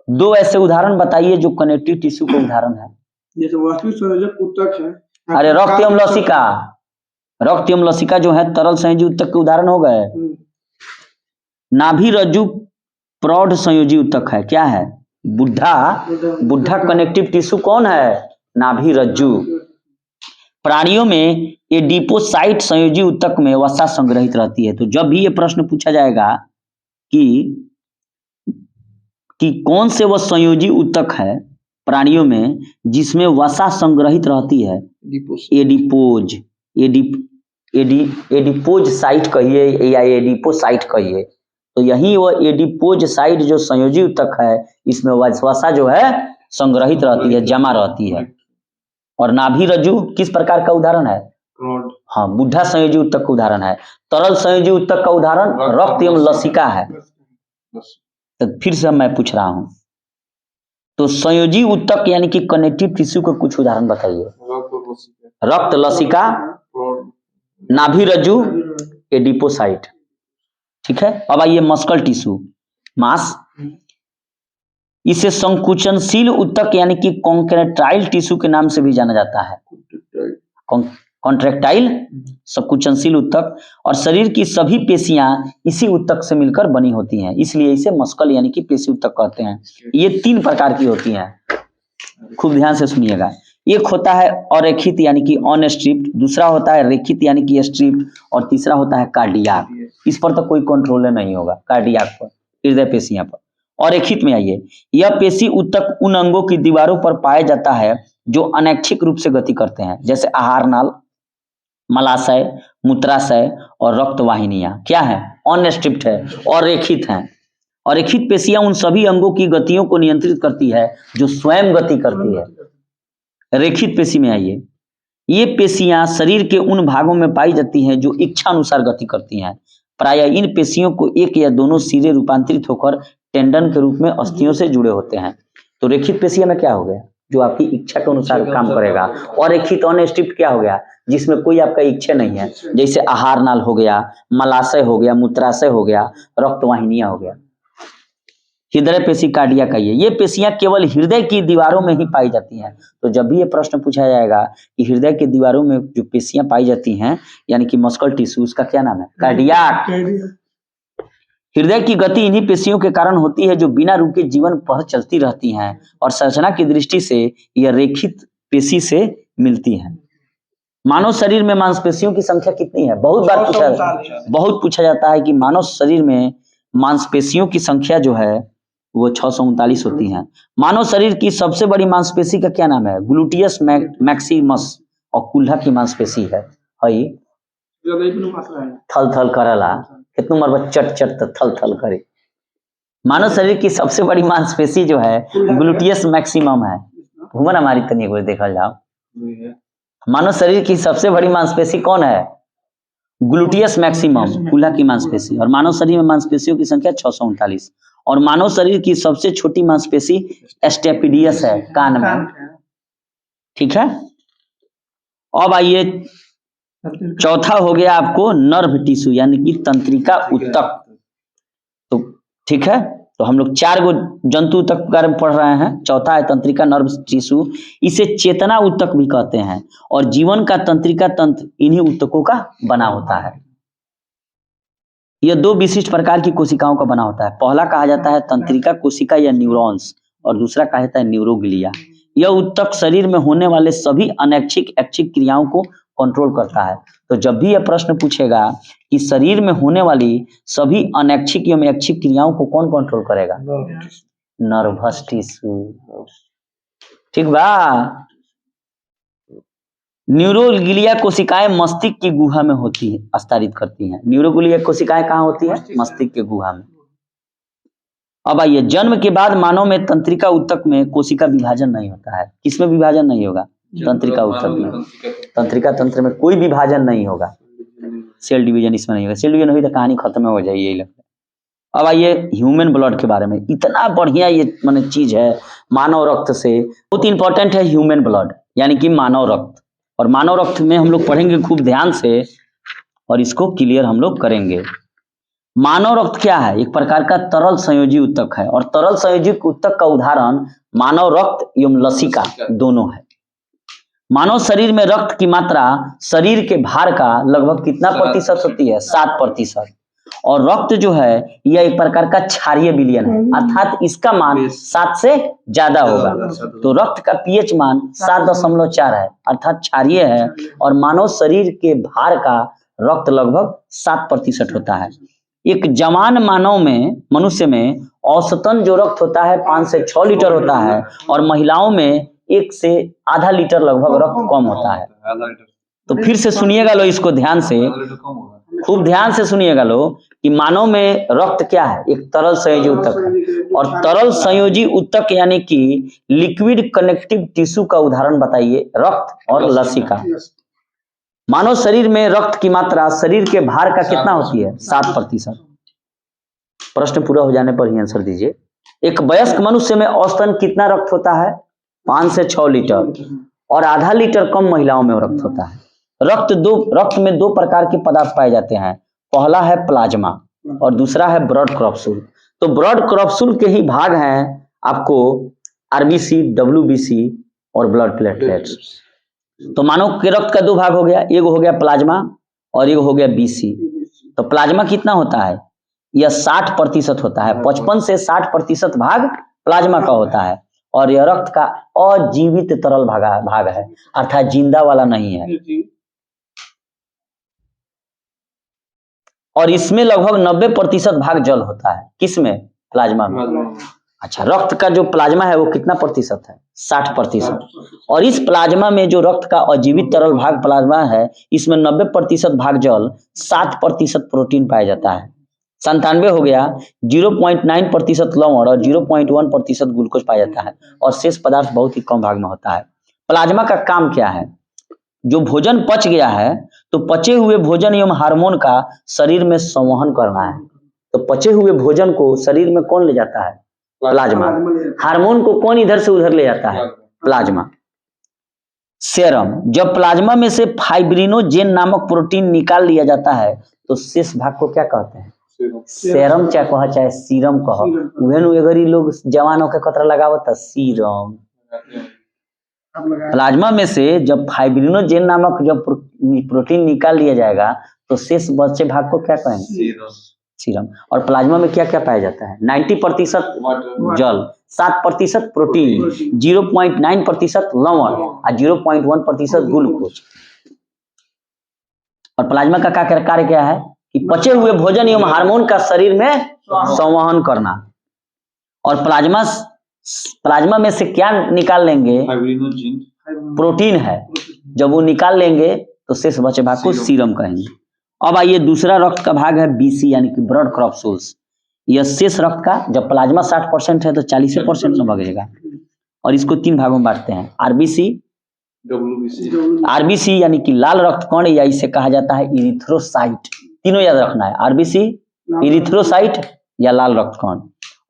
2 ऐसे उदाहरण बताइए जो कनेक्टिव टिश्यू का उदाहरण है। जैसे वास्तविक संयोजक ऊतक है, अरे रक्त एवं लसिका, रक्त एवं लसिका जो है तरल संयोजी उत्तक के उदाहरण हो गए। नाभि रज्जु प्रौढ़ संयोजी उत्तक है, क्या है? बुढ़ा, बुढ़ा कनेक्टिव टिश्यू कौन है? नाभि रज्जु। प्राणियों में एडिपोसाइट संयोजी उत्तक में वसा संग्रहित रहती है। तो जब भी ये प्रश्न पूछा जाएगा कि कौन से वह संयोजी उत्तक है प्राणियों में जिसमें वसा संग्रहित रहती है, एडिपोज, एडिपोज साइट कहिए या एडिपोसाइट कहिए, तो यही वह एडिपोज साइट जो संयोजी उत्तक है इसमें वसा जो है संग्रहित रहती है, जमा रहती है। और नाभि रज्जु किस प्रकार का उदाहरण है? हाँ, बुढ़ा संयोजी उत्तक का उदाहरण है। तरल संयोजी उत्तक का उदाहरण रक्त एवं लसिका है। तो फिर से मैं पूछ रहा हूं, तो संयोजी उत्तक यानी कि कनेक्टिव टिश्यू के कुछ उदाहरण बताइए। रक्त, लसिका, नाभि रज्जु, एडिपोसाइट। ठीक है, अब आइए मस्कल टिश्यू, मांस। इसे संकुचनशील उत्तक यानी कि कॉन्ट्रैक्टाइल टिश्यू के नाम से भी जाना जाता है। कॉन्ट्रैक्टाइल, संकुचनशील उत्तक। और शरीर की सभी पेशियां इसी उत्तक से मिलकर बनी होती हैं, इसलिए इसे मस्कल यानी कि पेशी उत्तक कहते हैं। ये 3 प्रकार की होती हैं, खूब ध्यान से सुनिएगा। एक होता है अरेखित यानी कि अनस्ट्रिप्ड, दूसरा होता है रेखित यानी कि स्ट्रिप्ड, और तीसरा होता है कार्डियाक। इस पर तो कोई कंट्रोल नहीं होगा, कार्डियाक पर, हृदय पेशियां पर। और रेखित में आइए, यह पेशी उत्तक उन अंगों की दीवारों पर पाया जाता है जो अनैच्छिक रूप से गति करते हैं, जैसे आहार नाल, मलाशय, मूत्राशय और रक्त वाहिनियां क्या है? अनस्ट्रिप्ड है और रेखित हैं। और रेखित पेशियां उन सभी अंगों की गतियों को नियंत्रित करती है जो स्वयं गति करती है। रेखित पेशी में आइए, ये पेशियां शरीर के उन भागों में पाई जाती हैं जो इच्छा अनुसार गति करती हैं। प्रायः इन पेशियों को एक या दोनों सिरे रूपांतरित होकर टेंडन के रूप में अस्थियों से जुड़े होते हैं। तो रेखित पेशियां में क्या हो गया? जो आपकी इच्छा के अनुसार काम करेगा। और रेखित अनस्ट्रिप्ड क्या हो गया? जिसमें कोई आपका इच्छा नहीं है, जैसे आहार नाल हो गया, मलाशय हो गया, मूत्राशय हो गया, रक्त वाहिनियां हो गया। हृदय पेशी, कार्डियक है। ये पेशियां केवल हृदय की दीवारों में ही पाई जाती हैं। तो जब भी ये प्रश्न पूछा जाएगा कि हृदय की दीवारों में जो पेशियां पाई जाती हैं यानी कि मस्कल टिश्यू, उसका क्या नाम है? कार्डियक। हृदय की गति इन्हीं पेशियों के कारण होती है जो बिना रुके जीवन भर चलती रहती हैं और संरचना की दृष्टि से यह रेखित पेशी से मिलती है। मानव शरीर में मांसपेशियों की संख्या कितनी है? बहुत पूछा जाता है कि मानव शरीर में मांसपेशियों की संख्या जो है वो 639 होती हैं। मानव शरीर की सबसे बड़ी मांसपेशी का क्या नाम है? ग्लूटियस मैक्सिमस, और कुल्हा की मांसपेशी है हई थल थल करला, कितनु मरबा चट चट थल थल करे। मानव शरीर की सबसे बड़ी मांसपेशी जो है ग्लूटियस मैक्सिमम है। घूमन हमारी तनी को देखल जाओ, मानव शरीर की सबसे बड़ी मांसपेशी कौन है? ग्लूटियस मैक्सिमम, कुल्हा की मांसपेशी। और मानव शरीर में मांसपेशियों की संख्या 639। और मानव शरीर की सबसे छोटी मांसपेशी स्टेपिडियस है, कान में। ठीक है, अब आइए चौथा हो गया आपको नर्व टिश्यू यानी कि तंत्रिका उत्तक। तो ठीक है, तो हम लोग 4 गो जंतु उत्तक के बारे में पढ़ रहे हैं। चौथा है तंत्रिका नर्व टिश्यू। इसे चेतना उत्तक भी कहते हैं और जीवन का तंत्रिका तंत्र इन्हीं उत्तकों का बना होता है। यह 2 विशिष्ट प्रकार की कोशिकाओं का बना होता है। पहला कहा जाता है तंत्रिका कोशिका या न्यूरॉन्स, और दूसरा कहा जाता है न्यूरोग्लिया। यह उत्तक शरीर में होने वाले सभी अनैच्छिक ऐच्छिक क्रियाओं को कंट्रोल करता है। तो जब भी यह प्रश्न पूछेगा कि शरीर में होने वाली सभी अनैच्छिक एवं ऐच्छिक क्रियाओं को कौन कंट्रोल करेगा? Nervous tissue. ठीक बा। न्यूरोग्लिया कोशिकाएं मस्तिष्क की गुहा में होती है, विस्तारित करती हैं। न्यूरोग्लिया कोशिकाएं कहाँ होती है? मस्तिष्क के गुहा में। अब आइए, जन्म के बाद मानव में तंत्रिका उत्तक में कोशिका विभाजन नहीं होता है। किसमें विभाजन नहीं होगा? तंत्रिका उत्तक में। तंत्रिका तंत्र में कोई विभाजन नहीं होगा, सेल डिवीजन इसमें नहीं होगा। सेल डिवीजन हुई तो कहानी खत्म हो जाएगी, यही लगता है। अब आइए ह्यूमन ब्लड के बारे में। इतना बढ़िया ये माने चीज है मानव रक्त से, बहुत इंपॉर्टेंट है ह्यूमन ब्लड यानी कि मानव रक्त। और मानव रक्त में हम लोग पढ़ेंगे खूब ध्यान से और इसको क्लियर हम लोग करेंगे। मानव रक्त क्या है? एक प्रकार का तरल संयोजी उत्तक है, और तरल संयोजी उत्तक का उदाहरण मानव रक्त एवं लसिका दोनों है। मानव शरीर में रक्त की मात्रा शरीर के भार का लगभग कितना प्रतिशत होती है? 7%। और रक्त जो है यह एक प्रकार का क्षारीय विलयन है, अर्थात इसका मान 7 से ज्यादा होगा। तो रक्त का पीएच मान 7.4 है, अर्थात क्षारीय है। और मानव शरीर के भार का रक्त लगभग 7% होता है। एक जवान मानव में, मनुष्य में औसतन जो रक्त होता है 5 से 6 लीटर होता है, और महिलाओं में 1 से आधा लीटर लगभग रक्त कम होता है। तो फिर से सुनिएगा लो इसको ध्यान से, खूब ध्यान से सुनिएगा लो कि मानव में रक्त क्या है? एक तरल संयोजी ऊतक है। और तरल संयोजी ऊतक यानी कि लिक्विड कनेक्टिव टिश्यू का उदाहरण बताइए रक्त और लसिका। मानव शरीर में रक्त की मात्रा शरीर के भार का कितना होती है? 7%। प्रश्न पूरा हो जाने पर ही आंसर दीजिए। एक वयस्क मनुष्य में औसतन कितना रक्त होता है? 5 से 6 लीटर, और आधा लीटर कम महिलाओं में रक्त होता है। रक्त में 2 प्रकार के पदार्थ पाए जाते हैं। पहला है प्लाज्मा और दूसरा है ब्लड क्रॉप्सूल। तो ब्लड क्रॉप्सूल के ही भाग हैं आपको आरबीसी, डब्ल्यूबीसी और ब्लड प्लेटलेट्स। तो मानव के रक्त का 2 भाग हो गया, एक हो गया प्लाज्मा और एक हो गया बीसी। तो प्लाज्मा कितना होता है? यह 60% होता है। 55 से 60% भाग प्लाज्मा का होता है। और यह रक्त का अजीवित तरल भाग है, अर्थात जिंदा वाला नहीं है। और इसमें लगभग 90% भाग जल होता है। किसमें? प्लाज्मा में। अच्छा, रक्त का जो प्लाज्मा है वो कितना प्रतिशत है? 60%। और इस प्लाज्मा में जो रक्त का अजीवित तरल भाग प्लाज्मा है, इसमें 90% भाग जल, 7% प्रोटीन पाया जाता है। 97 हो गया, 0.9% लवण और 0.1% ग्लूकोज पाया जाता है। और शेष पदार्थ बहुत ही कम भाग में होता है। प्लाज्मा का काम क्या है? जो भोजन पच गया है तो पचे हुए भोजन एवं हार्मोन का शरीर में संवहन करना है। तो पचे हुए भोजन को शरीर में कौन ले जाता है? प्लाज्मा। हार्मोन को कौन इधर से उधर ले जाता है? प्लाज्मा। सेरम, जब प्लाज्मा में से फाइब्रिनोजेन नामक प्रोटीन निकाल लिया जाता है तो शेष भाग को क्या कहते हैं? सेरम चाहे कह चाहे सीरम कह, अगर लोग जवानों के कतरा लगावत सीरम। प्लाज्मा में से जब फाइब्रिनोजेन नामक जब प्रोटीन निकाल लिया जाएगा तो शेष बचे भाग को क्या कहेंगे? सीरम। और प्लाज्मा में क्या क्या पाया जाता है? 90% जल, 7% प्रोटीन, 0.9% लवण और 0.1% ग्लूकोज। और प्लाज्मा का कार्य क्या है कि पचे हुए भोजन एवं हार्मोन का शरीर में संवहन करना। और प्लाज्मा में से क्या निकाल लेंगे? प्रोटीन है। जब वो निकाल लेंगे तो शेष बचे भाग को सीरम कहेंगे। अब आइए, दूसरा रक्त का भाग है बीसी यानी कि ब्लड क्रॉप्सूल्स। यह शेष रक्त का, जब प्लाज्मा 60% है तो 40% में बगेगा। और इसको 3 भागों में बांटते हैं, आरबीसी, आरबीसी यानी कि लाल रक्त कण, या इसे कहा जाता है इरिथ्रोसाइट। तीनों याद रखना है, आरबीसी, इरिथ्रोसाइट या लाल रक्त कण।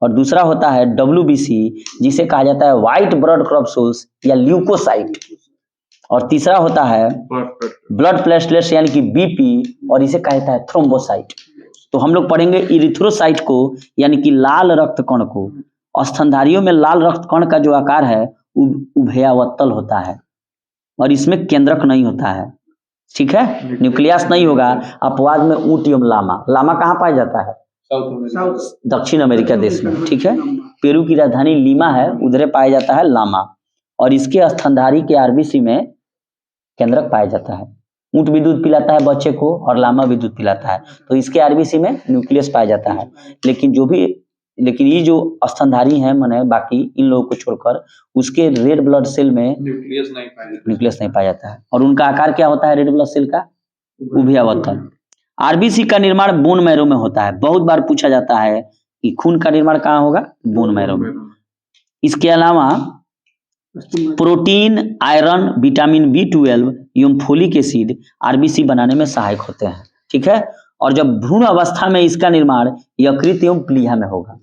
और दूसरा होता है डब्ल्यूबीसी, जिसे कहा जाता है व्हाइट ब्लड क्रॉप्सूल्स या ल्यूकोसाइट। और तीसरा होता है ब्लड प्लेटलेट्स यानी कि बीपी, और इसे कहा जाता है थ्रोम्बोसाइट। तो हम लोग पढ़ेंगे इरिथ्रोसाइट को यानी कि लाल रक्त कण को। स्तनधारियों में लाल रक्त कण का जो आकार है उभयावत्तल होता है और इसमें केंद्रक नहीं होता है। ठीक है, न्यूक्लियस नहीं होगा। अपवाद में ऊंट एवं लामा। लामा कहाँ पाया जाता है? दक्षिण अमेरिका देश में। ठीक है, पेरू की राजधानी लीमा है, उधर पाया जाता है लामा। और इसके स्तनधारी के आरबीसी में केंद्रक पाया जाता है। ऊंट भी दूध पिलाता है बच्चे को और लामा भी दूध पिलाता है, तो इसके आरबीसी में न्यूक्लियस पाया जाता है। लेकिन ये जो स्तनधारी हैं माने बाकी इन लोगों को छोड़कर, उसके रेड ब्लड सेल में न्यूक्लियस नहीं पाया जाता है। और उनका आकार क्या होता है रेड ब्लड सेल का? उभयावत्तल। आरबीसी का निर्माण बोन मैरो में होता है। बहुत बार पूछा जाता है कि खून का निर्माण कहाँ होगा? बोन मैरो में। इसके अलावा प्रोटीन, आयरन, विटामिन B12 एवं फोलिक एसिड आरबीसी बनाने में सहायक होते हैं। ठीक है, और जब भ्रूण अवस्था में इसका निर्माण यकृत एवं प्लीहा में होगा।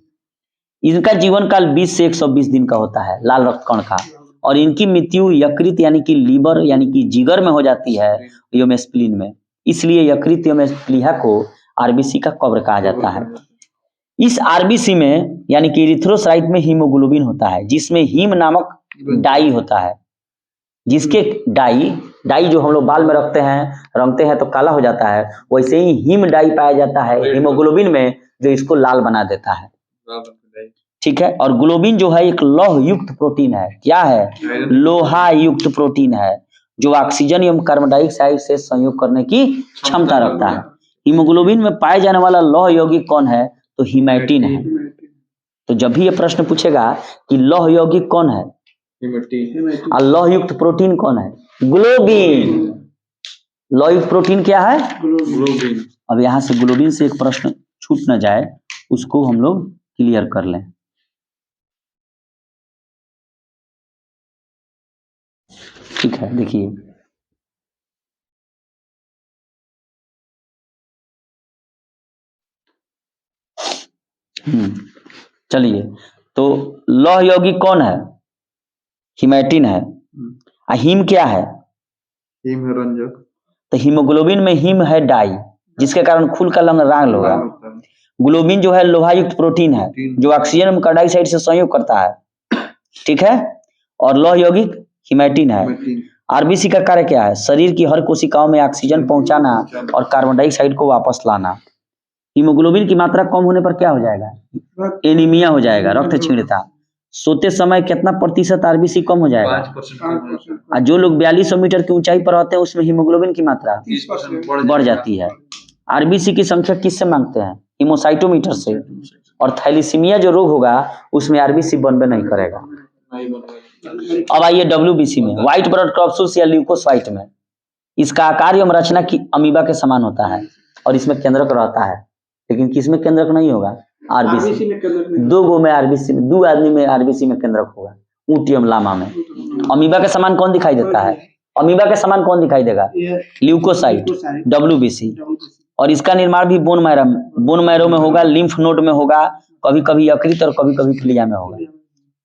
इनका जीवन काल 20 से 120 दिन का होता है, लाल रक्त कण का। और इनकी मृत्यु यकृत यानी कि लीवर यानी कि जिगर में हो जाती है एवं स्प्लीन में। इसलिए यकृत एवं प्लीहा को आरबीसी का कब्र कहा जाता है। इस आरबीसी में यानी कि इरिथ्रोसाइट में हीमोग्लोबिन होता है, जिसमें हीम नामक डाई होता है। जिसके डाई जो हम लोग बाल में रखते हैं, रंगते हैं तो काला हो जाता है, वैसे ही हीम डाई पाया जाता है हीमोग्लोबिन में, जो इसको लाल बना देता है। ठीक है। और ग्लोबिन जो है एक लौह युक्त प्रोटीन है। क्या है? लोहा युक्त प्रोटीन है, जो ऑक्सीजन एवं कार्बन डाइऑक्साइड से संयोग करने की क्षमता रखता है। हीमोग्लोबिन में पाए जाने वाला लौह यौगिक कौन है? तो हीमैटिन है। तो जब भी ये प्रश्न पूछेगा कि लौह यौगिक कौन है और लौह युक्त प्रोटीन कौन है? ग्लोबिन। लौह युक्त प्रोटीन क्या है? ग्लोबिन। अब यहां से ग्लोबिन से एक प्रश्न छूट न जाए, उसको हम लोग क्लियर कर लें। ठीक है, देखिए चलिए, तो लौह यौगिक कौन है? हीमैटिन है। हीम क्या है? हीम है रंजक। तो हीमोग्लोबिन में हीम है डाई, जिसके कारण खून का रंग लाल होगा। ग्लोबिन जो है लोहा युक्त प्रोटीन है, जो ऑक्सीजन में कार्बन डाइऑक्साइड से संयोग करता है। ठीक है। और लौह यौगिक हीमैटिन है। आरबीसी का कार्य क्या है? शरीर की हर कोशिकाओं में ऑक्सीजन पहुंचाना और कार्बन डाइऑक्साइड को वापस लाना। हीमोग्लोबिन की मात्रा कम होने पर क्या हो जाएगा? एनीमिया हो जाएगा, रक्त क्षीणता। सोते समय कितना प्रतिशत आरबीसी कम हो जाएगा? 5%। जो लोग 4200 मीटर की ऊंचाई पर होते हैं उसमें हीमोग्लोबिन की मात्रा 30% बढ़ जाती है। आरबीसी की संख्या किससे मांगते हैं? हीमोसाइटोमीटर से। और थैलीसीमिया जो रोग होगा उसमें आरबीसी बनबे नहीं करेगा। अब आइए डब्ल्यूबीसी में, व्हाइट ब्लड कॉर्पसूल्स या ल्यूकोसाइट में। इसका आकार एवं रचना की अमीबा के समान होता है और इसमें केंद्रक रहता है, लेकिन किसमें केंद्रक नहीं होगा? आरबीसी में। दो गो में आरबीसी में, 2 आदमी में आरबीसी में केंद्रक होगा, ऊंट एवं लामा में। अमीबा के समान कौन दिखाई देता है? अमीबा के समान कौन दिखाई देगा? Leucocyte, WBC. और इसका निर्माण भी बोन मैरो में होगा, लिम्फ नोड में होगा, कभी कभी यकृत और कभी कभी प्लिया में होगा।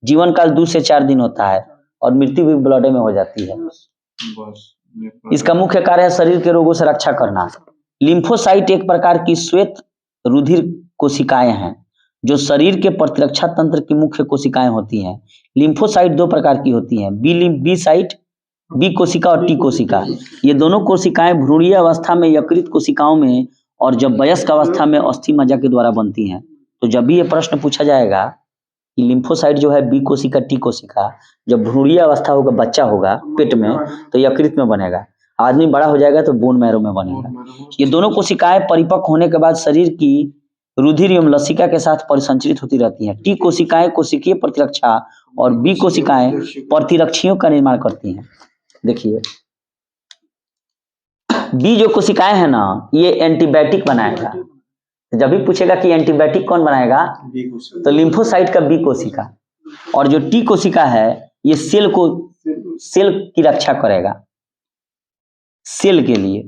जीवन काल 2 से 4 दिन होता है और मृत्यु भी ब्लड में हो जाती है। इसका मुख्य कार्य है शरीर के रोगों से रक्षा करना। लिम्फोसाइट एक प्रकार की श्वेत रुधिर कोशिकाएं हैं, जो शरीर के प्रतिरक्षा तंत्र की मुख्य कोशिकाएं होती हैं। लिम्फोसाइट 2 प्रकार की होती हैं, बी साइट, बी कोशिका और टी कोशिका। ये दोनों कोशिकाएं भ्रूणीय अवस्था में यकृत कोशिकाओं में और जब वयस्क अवस्था में अस्थि मज्जा के द्वारा बनती हैं। तो जब भी ये प्रश्न पूछा जाएगा कि लिम्फोसाइट जो है बी कोशिका टी कोशिका, जब भ्रूणीय अवस्था होगा, बच्चा होगा पेट में, तो यकृत में बनेगा, आदमी बड़ा हो जाएगा तो बोन मैरो में बनेगा। ये दोनों कोशिकाएं परिपक्व होने के बाद शरीर की रुधिर एवं लसिका के साथ परिसंचरित होती रहती हैं। टी कोशिकाएं कोशिकीय प्रतिरक्षा और बी कोशिकाएं प्रतिरक्षियों का निर्माण करती हैं। देखिए बी जो कोशिकाएं है ना, ये एंटीबायोटिक बनाएगा। जब भी पूछेगा कि एंटीबायोटिक कौन बनाएगा, तो लिम्फोसाइट का बी कोशिका। और जो टी कोशिका है ये सेल की रक्षा करेगा, सेल के लिए।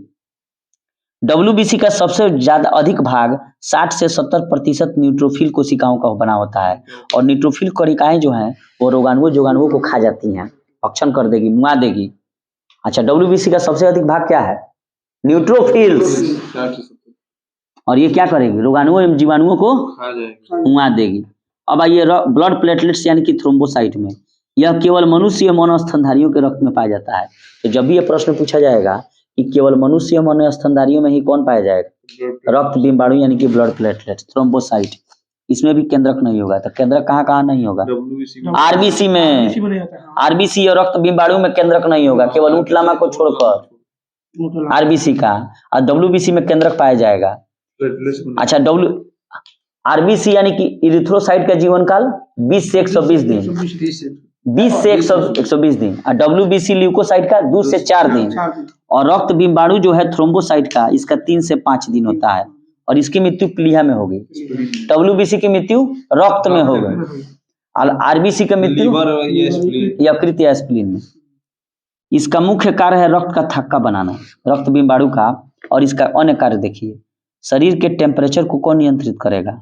डब्ल्यूबीसी का सबसे ज्यादा अधिक भाग 60 से 70% न्यूट्रोफिल कोशिकाओं का बना होता है। और न्यूट्रोफिल कोशिकाएं जो हैं वो रोगाणुओं को खा जाती हैं, भक्षण कर देगी, मुआ देगी। अच्छा, डब्ल्यूबीसी का सबसे अधिक भाग क्या है? न्यूट्रोफिल्स। और ये क्या करेगी? रोगाणुओं एवं जीवाणुओं को मुआ देगी। अब आइए ब्लड प्लेटलेट्स यानी कि थ्रोम्बोसाइट में। यह केवल मनुष्य एवं स्तनधारियों के रक्त में पाया जाता है। तो जब भी यह प्रश्न पूछा जाएगा कि केवल मनुष्य एवं स्तनधारियों में ही कौन पाया जाएगा? रक्त बिंबाणु यानी कि ब्लड प्लेटलेट्स, थ्रोम्बोसाइट। इसमें भी केंद्रक नहीं होगा। तो केंद्रक कहाँ नहीं होगा? आरबीसी में। आरबीसी और रक्त बिंबाणु में केंद्रक नहीं होगा, केवल ऊंट लामा को छोड़कर आरबीसी का। और डब्ल्यूबीसी में केंद्रक पाया जाएगा। अच्छा, आरबीसी यानी कि इरिथ्रोसाइट का जीवन काल 20 से 120 दिन, 20 से 120 दिन। और डब्ल्यूबीसी ल्यूकोसाइट का 2 से 4 दिन। और रक्त बिंबाणु जो है थ्रोम्बोसाइट का, इसका 3 से 5 दिन होता है। और इसकी मृत्यु प्लीहा में होगी। डब्ल्यूबीसी की मृत्यु रक्त में होगी और आरबीसी की मृत्यु यकृत या स्प्लीन में। इसका मुख्य कार्य है रक्त का थक्का बनाना, रक्त बिंबाणु का। और इसका अन्य कार्य देखिए, शरीर के टेम्परेचर को कौन नियंत्रित करेगा?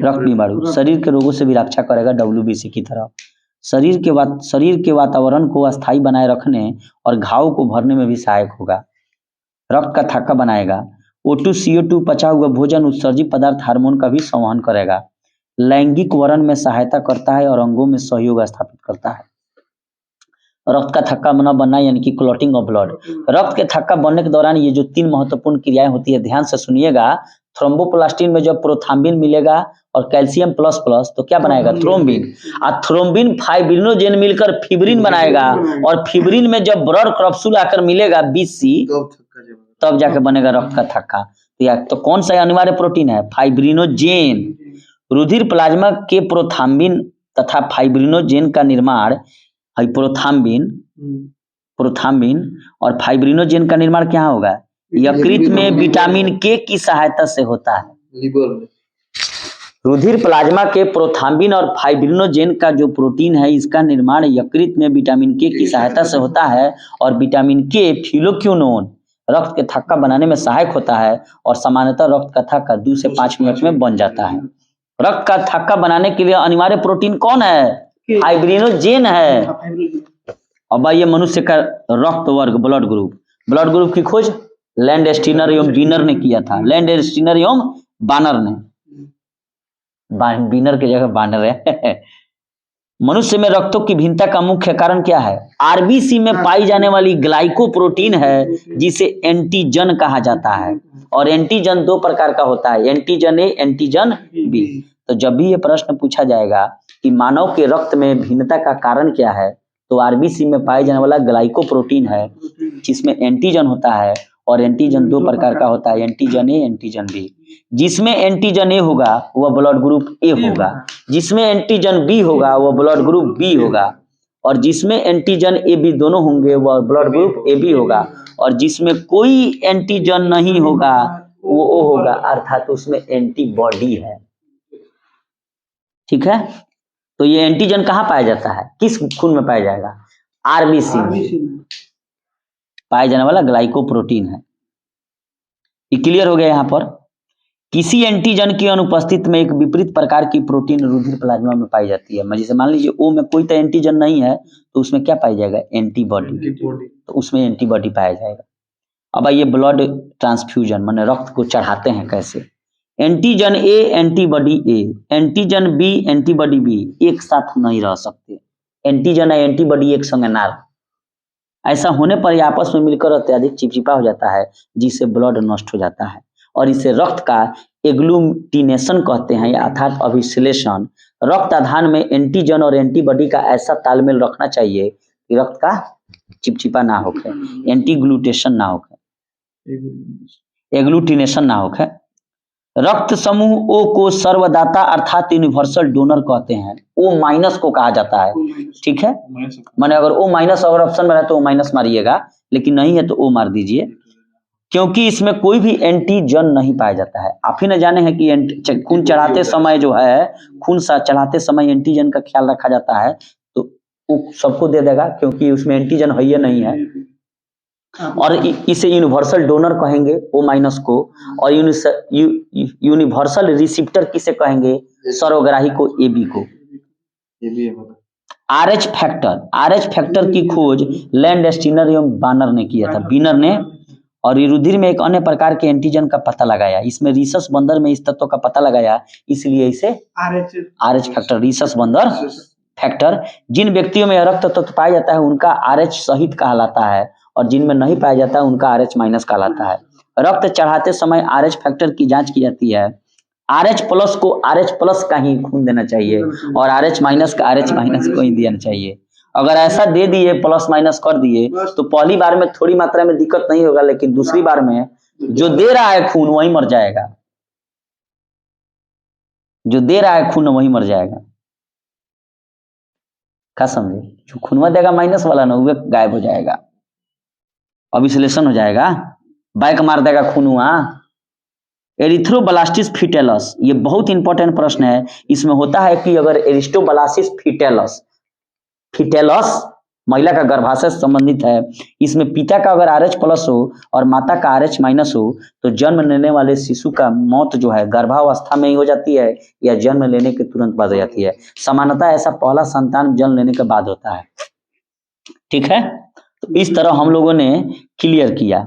रक्त बिंबाणु। शरीर के रोगों से भी रक्षा करेगा डब्ल्यूबीसी की तरह। शरीर के वातावरण को अस्थायी बनाए रखने और घाव को भरने में भी सहायक होगा। रक्त का थक्का बनाएगा। O2 CO2 पचा हुआ भोजन, उत्सर्जित पदार्थ, हार्मोन का भी संवहन करेगा। लैंगिक वरण में सहायता करता है और अंगों में सहयोग स्थापित करता है। रक्त का थक्का न बनना यानी कि क्लॉटिंग ऑफ ब्लड। रक्त के थक्का बनने के दौरान ये जो 3 महत्वपूर्ण क्रियाएं होती है, ध्यान से सुनिएगा। थ्रोम्बोप्लास्टिन में जब प्रोथाम्बिन मिलेगा और कैल्शियम प्लस प्लस तो क्या बनाएगा, थ्रोम्बिन। और थ्रोम्बिन फाइब्रिनोजेन मिलकर फिब्रिन बनाएगा, और फिब्रिन में जब ब्लड क्रॉप्सूल आकर मिलेगा BC, तब जाके बनेगा रक्त का थक्का। तो कौन सा अनिवार्य प्रोटीन है, फाइब्रिनोजेन। रुधिर प्लाज्मा के प्रोथाम्बिन तथा फाइब्रिनोजेन का निर्माण, प्रोथाम्बिन और फाइब्रिनोजेन का निर्माण क्या होगा, यकृत में विटामिन के की सहायता से होता है। लिवर में रुधिर प्लाज्मा के प्रोथाम्बिन और फाइब्रिनोजेन का जो प्रोटीन है, इसका निर्माण यकृत में विटामिन के की सहायता से होता है। और विटामिन के फिलोक्विनोन रक्त के थक्का बनाने में सहायक होता है, और सामान्यतः रक्त का थक्का 2 से 5 मिनट में बन जाता है। रक्त का थक्का बनाने के लिए अनिवार्य प्रोटीन कौन है, फाइब्रिनोजेन है। अब आइए मनुष्य का रक्त वर्ग, ब्लड ग्रुप की खोज लैंडस्टीनर एवं वीनर ने किया था। लैंडस्टीनर एवं बानर ने, वीनर की जगह बानर है। मनुष्य में रक्तों की भिन्नता का मुख्य कारण क्या है, आरबीसी में पाई जाने वाली ग्लाइकोप्रोटीन है, जिसे एंटीजन कहा जाता है। और एंटीजन 2 प्रकार का होता है, एंटीजन ए, एंटीजन बी। तो जब भी ये प्रश्न पूछा जाएगा कि मानव के रक्त में भिन्नता का कारण क्या है, तो आरबीसी में पाए जाने वाला ग्लाइकोप्रोटीन है, जिसमें एंटीजन होता है। और एंटीजन 2 प्रकार का होता है, एंटीजन ए, एंटीजन बी। जिसमें एंटीजन ए होगा वह ब्लड ग्रुप ए होगा, जिसमें एंटीजन बी होगा वह ब्लड ग्रुप बी होगा, और जिसमें एंटीजन ए बी दोनों होंगे वह ब्लड ग्रुप ए बी होगा, और जिसमें कोई एंटीजन नहीं होगा वो ओ होगा, अर्थात उसमें एंटीबॉडी है। ठीक है, तो ये एंटीजन कहाँ पाया जाता है, किस खून में पाया जाएगा, आरबीसी में पाया जाने वाला ग्लाइकोप्रोटीन है। ये क्लियर हो गया। यहाँ पर किसी एंटीजन की अनुपस्थित में एक विपरीत प्रकार की प्रोटीन रुधिर प्लाज्मा में पाई जाती है। जैसे मान लीजिए ओ में कोई तो एंटीजन नहीं है, तो उसमें क्या पाया जाएगा, एंटीबॉडी, तो उसमें एंटीबॉडी पाया जाएगा। अब आइए ब्लड ट्रांसफ्यूजन, माने रक्त को चढ़ाते हैं कैसे। Antigen A, antibody A, antigen B, antibody B एक साथ नहीं रह सकते। एंटीजन और एंटीबॉडी एक संग ना, ऐसा होने पर ये आपस में मिलकर अत्यधिक चिपचिपा हो जाता है, जिससे ब्लड नष्ट हो जाता है, और इसे रक्त का एग्लूटिनेशन कहते हैं, अर्थात अभिश्लेषण। रक्त आधान में एंटीजन और एंटीबॉडी का ऐसा तालमेल रखना चाहिए कि रक्त का चिपचिपा ना होके, एंटीग्लूटेशन ना होके, एग्लूटिनेशन ना होके। रक्त समूह ओ को सर्वदाता अर्थात यूनिवर्सल डोनर कहते हैं। ओ माइनस को कहा जाता है, ठीक है। माने अगर ओ माइनस अगर ऑप्शन में रहे तो ओ माइनस मारिएगा, लेकिन नहीं है तो ओ मार दीजिए, क्योंकि इसमें कोई भी एंटीजन नहीं पाया जाता है। आप ही न जाने हैं कि खून चढ़ाते समय जो है, खून चढ़ाते समय एंटीजन का ख्याल रखा जाता है, तो वो सबको दे देगा क्योंकि उसमें एंटीजन है या नहीं है। और इसे यूनिवर्सल डोनर कहेंगे ओ माइनस को, और यूनिवर्सल रिसिप्टर किसे कहेंगे, सर्वग्राही को, एबी को। आरएच फैक्टर की खोज लैंडस्टीनर एवं बानर ने किया था, बीनर ने। और रुधिर में एक अन्य प्रकार के एंटीजन का पता लगाया, इसमें रीसस बंदर में इस तत्व का पता लगाया, इसलिए इसे आरएच फैक्टर, रीसस बंदर फैक्टर। जिन व्यक्तियों में रक्त तत्व पाया जाता है उनका आरएच सहित कहलाता है, और जिनमें नहीं पाया जाता है उनका आरएच माइनस कहलाता है। रक्त चढ़ाते समय आरएच फैक्टर की जांच की जाती है। आरएच प्लस को आरएच प्लस का ही खून देना चाहिए, और आरएच माइनस का आरएच माइनस को ही देना चाहिए। अगर ऐसा दे दिए, प्लस माइनस कर दिए, तो पहली बार में थोड़ी मात्रा में दिक्कत नहीं होगा, लेकिन दूसरी बार में जो दे रहा है खून वही मर जाएगा, जो दे रहा है खून वही मर जाएगा। क्या समझे, जो खूनवा देगा माइनस वाला ना, वो गायब हो जाएगा, अभिश्लेषण हो जाएगा, बैक मार देगा खूनवा। एरिथ्रोब्लास्टिस फिटेलस, ये बहुत इंपॉर्टेंट प्रश्न है। इसमें होता है कि अगर एरिथ्रोब्लास्टिस फिटेलस महिला का गर्भाशय से संबंधित है, इसमें पिता का अगर आरएच प्लस हो और माता का आरएच माइनस हो, तो जन्म लेने वाले शिशु का मौत जो है गर्भावस्था में ही हो जाती है, या जन्म लेने के तुरंत बाद हो जाती है। सामान्यतः ऐसा पहला संतान जन्म लेने के बाद होता है, ठीक है। तो इस तरह हम लोगों ने क्लियर किया।